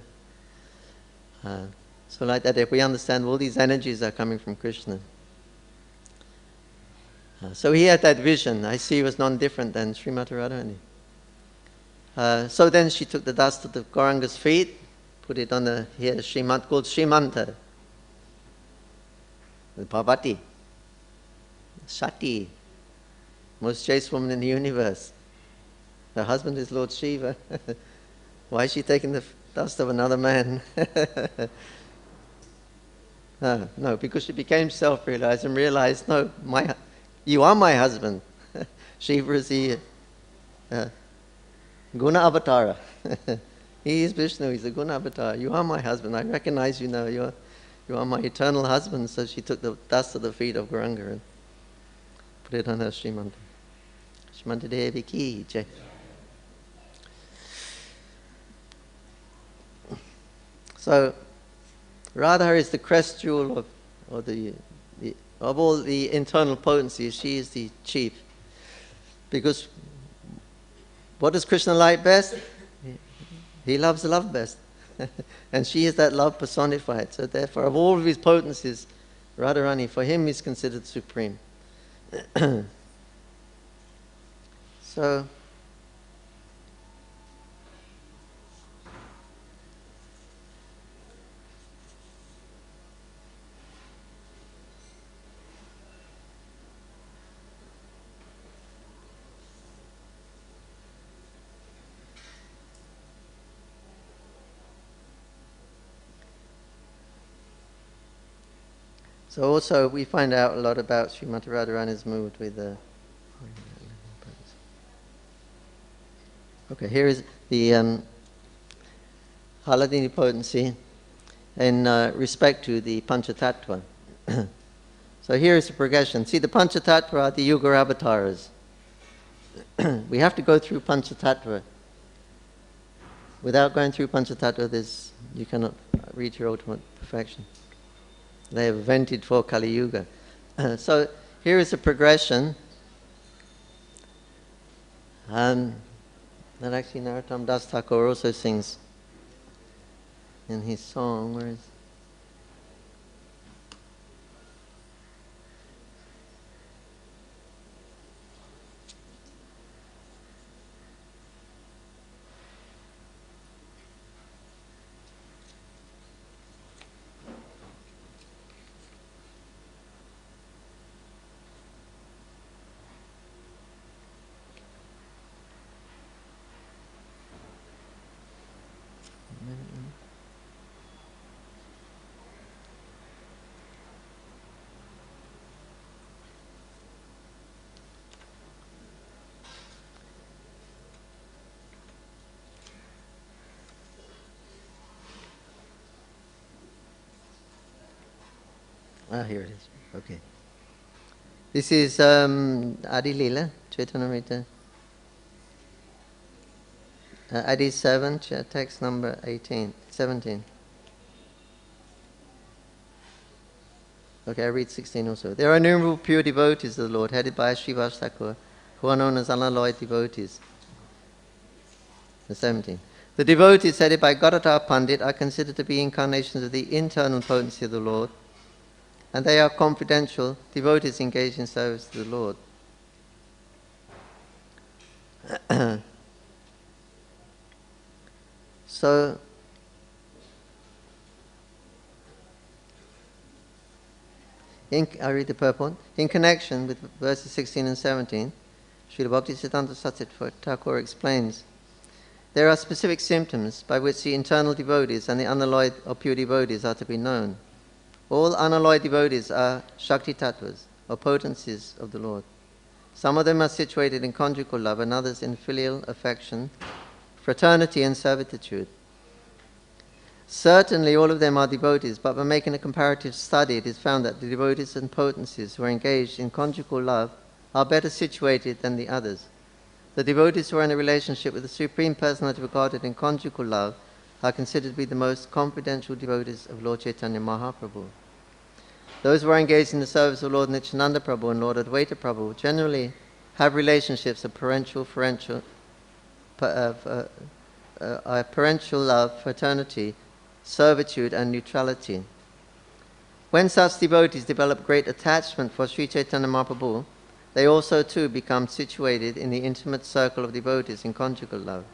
like that, if we understand all these energies are coming from Krishna. So he had that vision. I see he was non-different than Srimati Radharani. So then she took the dust of the Gauranga's feet, put it on the called Srimanta, the Parvati, Sati, most chaste woman in the universe. Her husband is Lord Shiva. Why is she taking the dust of another man? No, because she became self-realized and realized, no, you are my husband. Shiva is the Guna Avatara. He is Vishnu, he's a Guna Avatara. You are my husband. I recognize you now. You are my eternal husband. So she took the dust of the feet of Gauranga and put it on her Srimanta. Srimanta Devi ki jai. So Radha is the crest jewel of all the internal potencies. She is the chief. Because what does Krishna like best? He loves love best. And she is that love personified. So therefore, of all of his potencies, Radharani, for him, is considered supreme. So, So also we find out a lot about Srimati Radharani's mood with okay, here is the Haladini potency in respect to the Panchatattva. So here is the progression. See, the Panchatattva are the Yuga avatars. We have to go through Panchatattva. Without going through Panchatattva, you cannot reach your ultimate perfection. They have invented for Kali Yuga. So here is a progression. That actually Narottam Das Thakur also sings in his song. Where is here it is. Okay. This is Adi Lila, Chaitanamrita. Adi 7, text number 17. Okay, I read 16 also. There are innumerable pure devotees of the Lord, headed by Srivas Thakur, who are known as unalloyed devotees. The 17. The devotees headed by Gadadhar Pandit are considered to be incarnations of the internal potency of the Lord, and they are confidential devotees engaged in service to the Lord. So, I read the purport. In connection with verses 16 and 17, Srila Bhaktisiddhanta Saraswati Thakur explains, there are specific symptoms by which the internal devotees and the unalloyed or pure devotees are to be known. All unalloyed devotees are Shakti Tattvas, or potencies of the Lord. Some of them are situated in conjugal love and others in filial affection, fraternity and servitude. Certainly all of them are devotees, but by making a comparative study, it is found that the devotees and potencies who are engaged in conjugal love are better situated than the others. The devotees who are in a relationship with the Supreme Personality regarded in conjugal love are considered to be the most confidential devotees of Lord Chaitanya Mahaprabhu. Those who are engaged in the service of Lord Nityananda Prabhu and Lord Advaita Prabhu generally have relationships of parental love, fraternity, servitude and neutrality. When such devotees develop great attachment for Sri Chaitanya Mahaprabhu, they also too become situated in the intimate circle of devotees in conjugal love.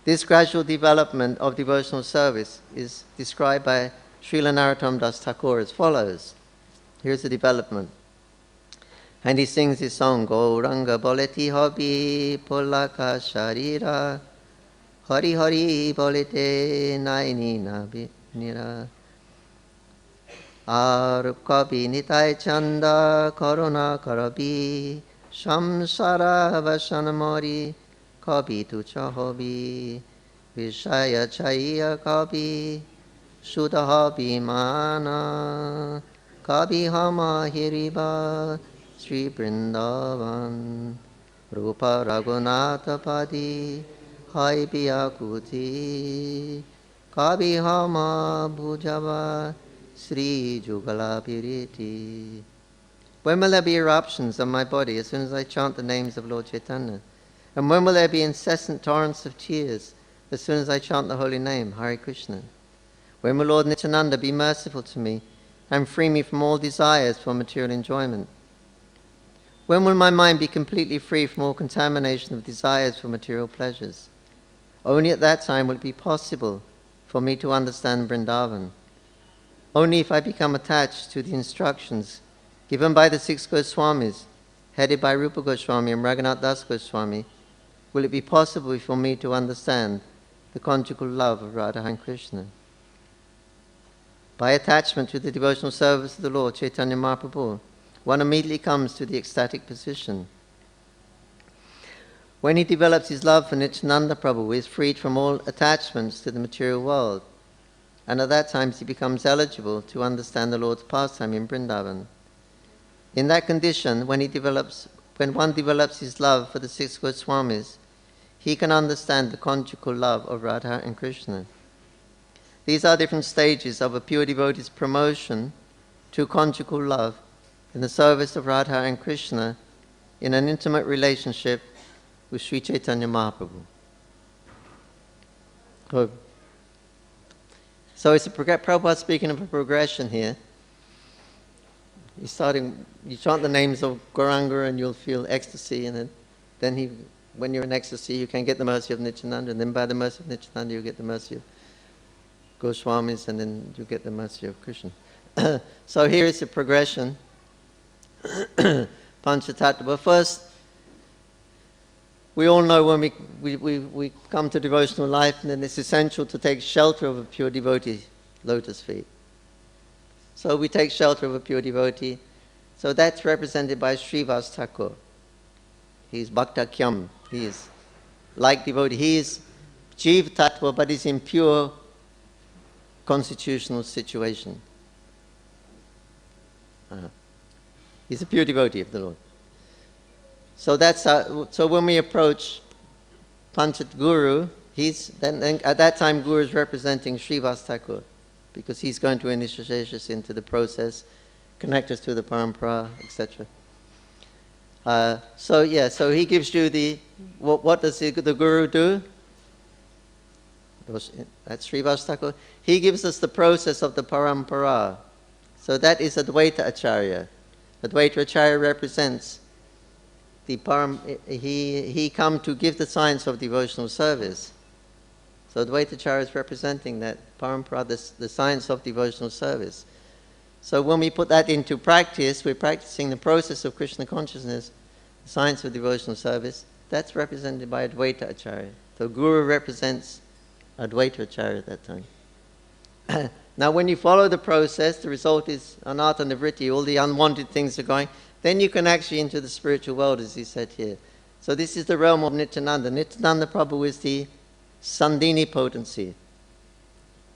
This gradual development of devotional service is described by Srila Narottam Das Thakur as follows. Here's the development. And he sings his song, Gauranga Boleti Hobi Polaka Sharira Hari Hari Bolete Naini Nira Arup Kabi Nitai Chanda Korona Karabi Shamsara Vashanamori Kabi Tucha Hobi Vishaya Chaya Kabi Shuddha Bhimana Kabi Hama Hiriba Sri Vrindavan Rupa Raghunatha Padi Hai Biyakuti Kabi Hama Bhujava Sri Jugala Piriti. When will there be eruptions on my body as soon as I chant the names of Lord Chaitanya? And when will there be incessant torrents of tears as soon as I chant the holy name, Hare Krishna? When will Lord Nityananda be merciful to me and free me from all desires for material enjoyment? When will my mind be completely free from all contamination of desires for material pleasures? Only at that time will it be possible for me to understand Vrindavan. Only if I become attached to the instructions given by the 6 Goswamis, headed by Rupa Goswami and Raghunath Das Goswami, will it be possible for me to understand the conjugal love of Radha and Krishna. By attachment to the devotional service of the Lord Chaitanya Mahaprabhu, one immediately comes to the ecstatic position. When he develops his love for Nityananda Prabhu, he is freed from all attachments to the material world, and at that time he becomes eligible to understand the Lord's pastime in Vrindavan. In that condition, when one develops his love for the 6 Goswamis, he can understand the conjugal love of Radha and Krishna. These are different stages of a pure devotee's promotion to conjugal love in the service of Radha and Krishna in an intimate relationship with Sri Chaitanya Mahaprabhu. So it's Prabhupada speaking of a progression here. You chant the names of Gauranga and you'll feel ecstasy, and then when you're in ecstasy, you can get the mercy of Nityananda, and then by the mercy of Nityananda, you get the mercy of Goswamis, and then you get the mercy of Krishna. So here is the progression. Panchatattva. But first, we all know when we come to devotional life, then it's essential to take shelter of a pure devotee lotus feet. So we take shelter of a pure devotee. So that's represented by Srivas Thakur. He's Bhakta Kyam. He is like devotee. He is Jiva Tattva, but he's in pure constitutional situation. He's a pure devotee of the Lord. So so when we approach Panchat Guru, then at that time Guru is representing Srivas Thakur, because he's going to initiate us into the process, connect us to the parampara, etc. So he gives you what does the Guru do? That's Srivas Thakur. He gives us the process of the parampara. So that is Advaita Acharya. Advaita Acharya represents the he come to give the science of devotional service. So Advaita Acharya is representing that parampara, the science of devotional service. So when we put that into practice, we're practicing the process of Krishna consciousness, the science of devotional service. That's represented by Advaita Acharya. So Guru represents Advaita Acharya at that time. Now, when you follow the process, the result is anatta nivritti, all the unwanted things are going, then you can actually into the spiritual world, as he said here. So this is the realm of Nityananda. Nityananda Prabhu is the Sandini potency,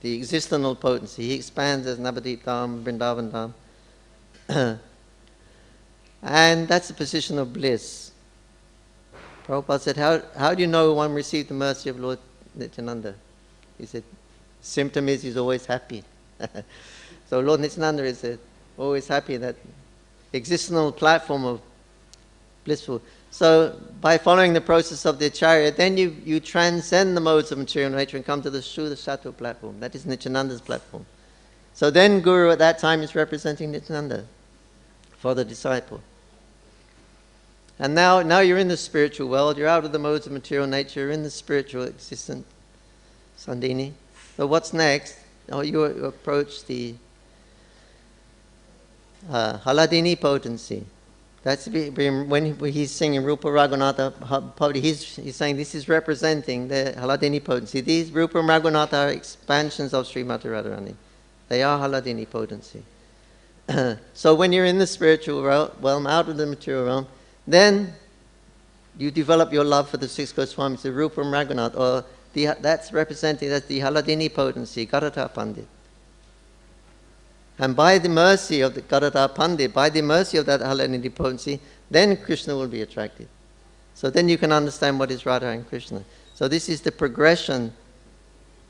the existential potency. He expands as Navadip Dham, Vrindavan Dham. And that's the position of bliss. Prabhupada said, how do you know one received the mercy of Lord Nityananda? He said, symptom is he's always happy. So Lord Nityananda is always happy, that existential platform of blissful. So by following the process of the Acharya, then you transcend the modes of material nature and come to the Shuddha Sattva platform. That is Nityananda's platform. So then Guru at that time is representing Nityananda for the disciple. And now you're in the spiritual world, you're out of the modes of material nature, you're in the spiritual existence, Sandini. So what's next? Oh, you approach the Haladini potency. That's when he's singing Rupa Raghunatha Bhavati, he's saying this is representing the Haladini potency. These Rupa and Raghunatha are expansions of Srimati Radharani. They are Haladini potency. So when you're in the spiritual realm, out of the material realm, then you develop your love for the six Goswamis, the Rupa and Raghunatha, or that's representing as the Haladini potency, Gadadhar Pandit. And by the mercy of the Gadadhar Pandit, by the mercy of that Haladini potency, then Krishna will be attracted. So then you can understand what is Radha and Krishna. So this is the progression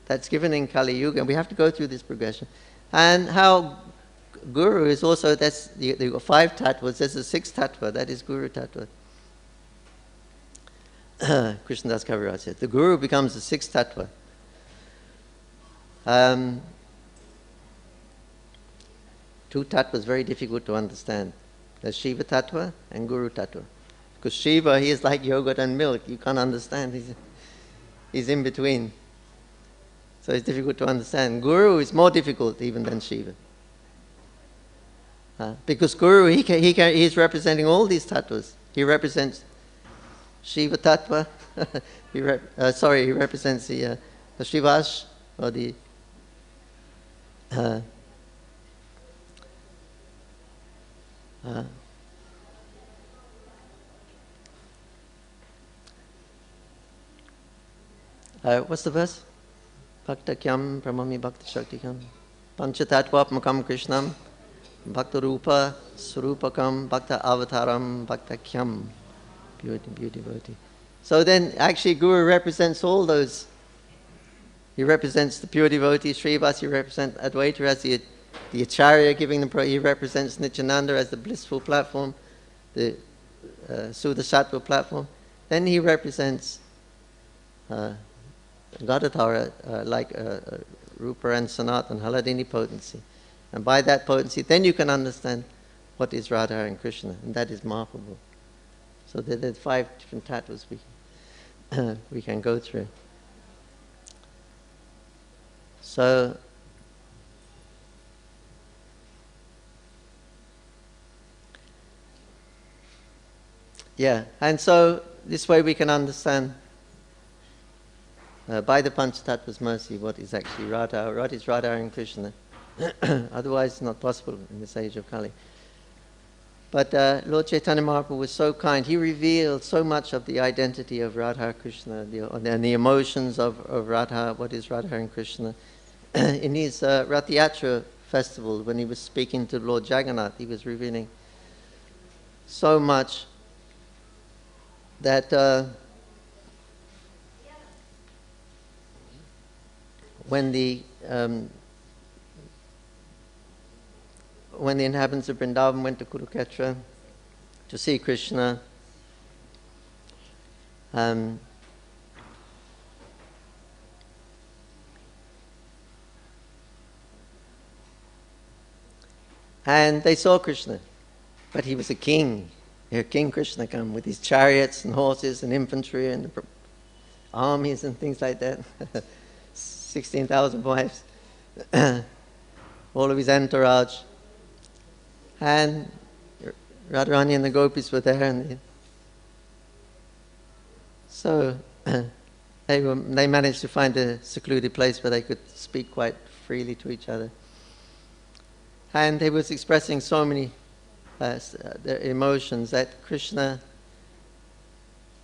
that's given in Kali Yuga, and we have to go through this progression. And how Guru is also, that's the 5 tattvas, there's a 6th tattva, that is Guru tattva. Krishnadas Kaviraj said, the Guru becomes the 6th tattva. 2 tattvas very difficult to understand. There's Shiva tattva and Guru tattva. Because Shiva, he is like yogurt and milk. You can't understand. He's in between. So it's difficult to understand. Guru is more difficult even than Shiva. Because Guru, he's representing all these tattvas. He represents Shiva tattva. he represents the Shivash, or the what's the verse? Bhakta kyam pramami bhakta shaktikam panchatattvapmakam krishnam bhakta rupa surupakam bhakta avataram bhakta kyam. Beauty. So then actually Guru represents all those. He represents the pure devotees, Srivas, he represents Advaita as the Acharya giving the he represents Nityananda as the blissful platform, the Shuddha Sattva platform. Then he represents Gadadhara like Rupa and Sanatana, Haladini potency. And by that potency, then you can understand what is Radha and Krishna, and that is Mahaprabhu. So there are 5 different tattvas we can go through. So yeah, and so this way we can understand by the Panchatattva's mercy what is actually Radha, what is Radha and Krishna. Otherwise it's not possible in this age of Kali. But Lord Chaitanya Mahaprabhu was so kind. He revealed so much of the identity of Radha Krishna and the emotions of Radha, what is Radha and Krishna. In his Rath Yatra festival, when he was speaking to Lord Jagannath, he was revealing so much that when the inhabitants of Vrindavan went to Kurukshetra to see Krishna, and they saw Krishna, but he was a king. Here, King Krishna come with his chariots and horses and infantry and armies and things like that. 16,000 wives, all of his entourage. And Radharani and the gopis were there, and so they managed to find a secluded place where they could speak quite freely to each other. And he was expressing so many their emotions that Krishna,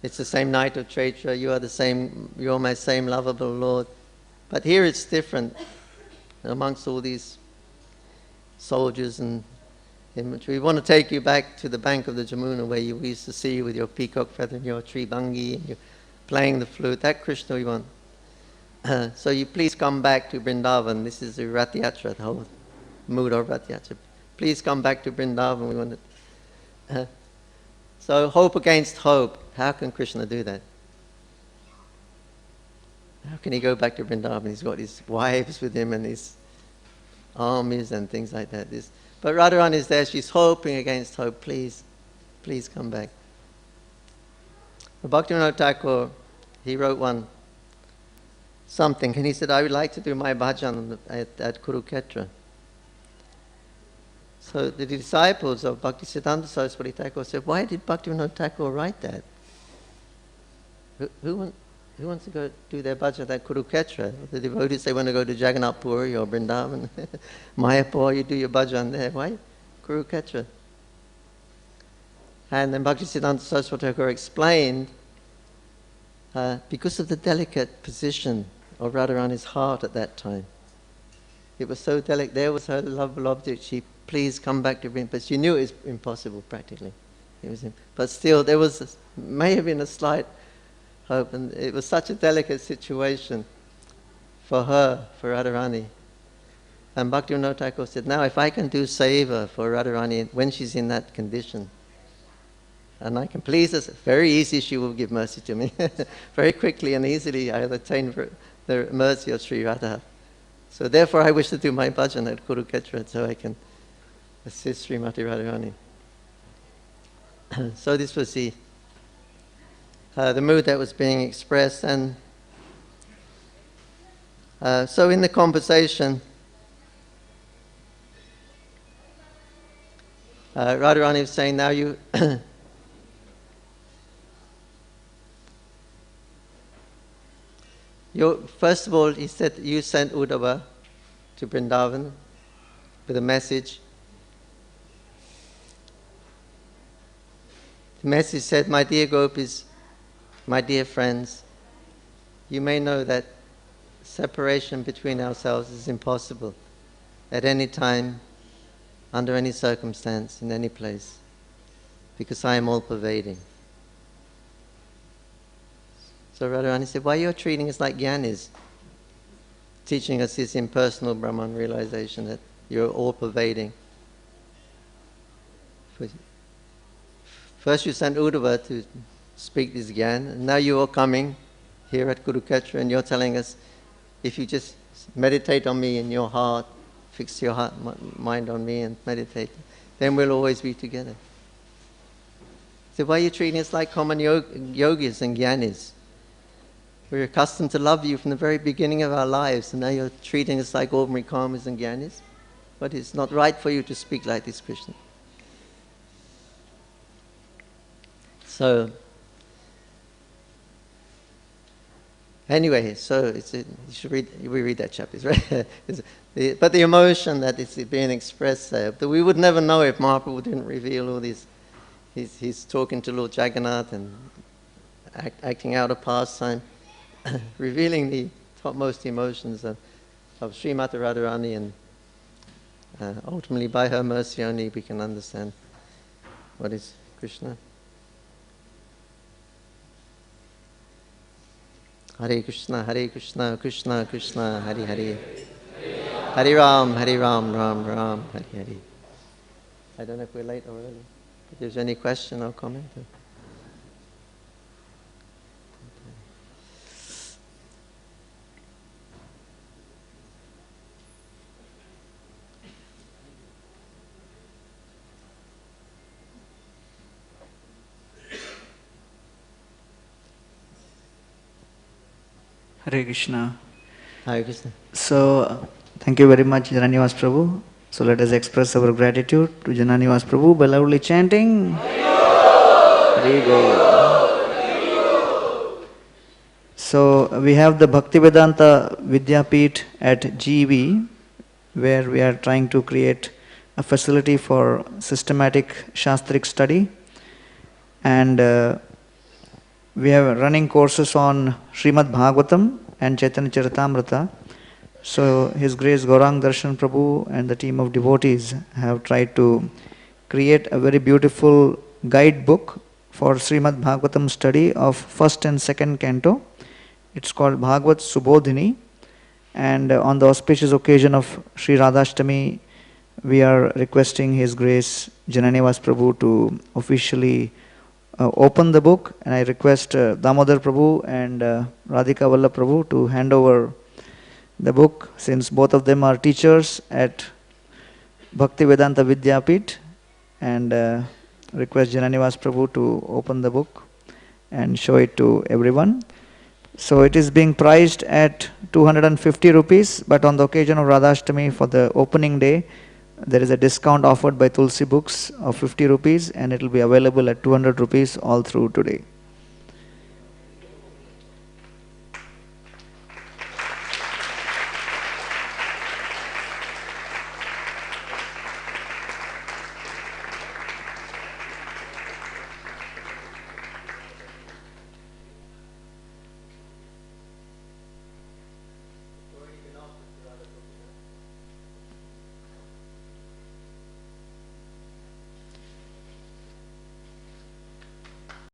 it's the same night of Chaitra, you're my same lovable Lord. But here it's different amongst all these soldiers and we want to take you back to the bank of the Jamuna where we used to see you with your peacock feather and your tribangi and you're playing the flute. That Krishna we want. So you please come back to Vrindavan. This is the Rath Yatra, the whole mood of Rath Yatra. Please come back to Vrindavan. We want it. So hope against hope. How can Krishna do that? How can he go back to Vrindavan? He's got his wives with him and his armies and things like that. But Radharani is there. She's hoping against hope. Please come back. Bhaktivinoda Thakur, he wrote something, and he said, I would like to do my bhajan at Kurukshetra. So the disciples of Bhaktisiddhanta Saraswati Thakur said, why did Bhaktivinoda Thakur write that? Who wants to go do their bhajan at Kurukshetra? The devotees, they want to go to Jagannath Puri or Vrindavan, Mayapur, you do your bhajan there. Why Kurukshetra? And then Bhaktisiddhanta Saraswati Thakur explained, because of the delicate position of Radharani's heart at that time. It was so delicate. There was her lovable object. She, please come back to Vrindavan. But she knew it was impossible practically. But still, may have been a slight hope. And it was such a delicate situation for her, for Radharani. And Bhaktivinoda Thakur said, now if I can do seva for Radharani when she's in that condition, and I can please us, very easy she will give mercy to me. Very quickly and easily I'll attain the mercy of Sri Radha. So therefore I wish to do my bhajan at Kurukshetra so I can assist Srimati Radharani. So this was the mood that was being expressed. And so in the conversation, Radharani was saying, now you... First of all, he said, you sent Uddhava to Vrindavan with a message. The message said, my dear gopis, my dear friends, you may know that separation between ourselves is impossible at any time, under any circumstance, in any place, because I am all-pervading. So Radharani said, why you're treating us like Gyanis, teaching us this impersonal Brahman realization that you're all-pervading. First you sent Uddhava to speak this Gyan, and now you are coming here at Kurukshetra and you're telling us, if you just meditate on me in your heart, fix your heart, mind on me and meditate, then we'll always be together. So why are you treating us like common yogis and Gyanis? We're accustomed to love you from the very beginning of our lives, and now you're treating us like ordinary karmas and Gyanis. But it's not right for you to speak like this, Krishna. So, anyway, we read that chapter, right? But the emotion that is being expressed there, that we would never know if Mahaprabhu didn't reveal all these. He's talking to Lord Jagannath and acting out a pastime, revealing the topmost emotions of Srimati Radharani, and ultimately by her mercy only we can understand what is Krishna. Hare Krishna, Krishna Krishna, Hare Hare. Hare Ram, Ram Ram, Hare Hare. I don't know if we're late or early. If there's any question or comment. Hare Krishna. Hare Krishna. So, thank you very much, Jananivas Prabhu. So let us express our gratitude to Jananivas Prabhu by loudly chanting Hare Bol. So we have the Bhaktivedanta Vidyapith at GV. where we are trying to create a facility for systematic Shastric study. And we have running courses on Srimad Bhagavatam and Chaitanya Charitamrita. So His Grace Gaurang Darshan Prabhu and the team of devotees have tried to create a very beautiful guidebook for Srimad Bhagavatam study of first and second canto. It's called Bhagavat Subodhini. And on the auspicious occasion of Sri Radhashtami, we are requesting His Grace Jananivas Prabhu to officially open the book. And I request Damodar Prabhu and Radhika Vallabh Prabhu to hand over the book, since both of them are teachers at Bhaktivedanta Vidyapit, and request Jananivas Prabhu to open the book and show it to everyone. So it is being priced at 250 rupees, but on the occasion of Radhashtami for the opening day, there is a discount offered by Tulsi Books of 50 rupees, and it will be available at 200 rupees all through today.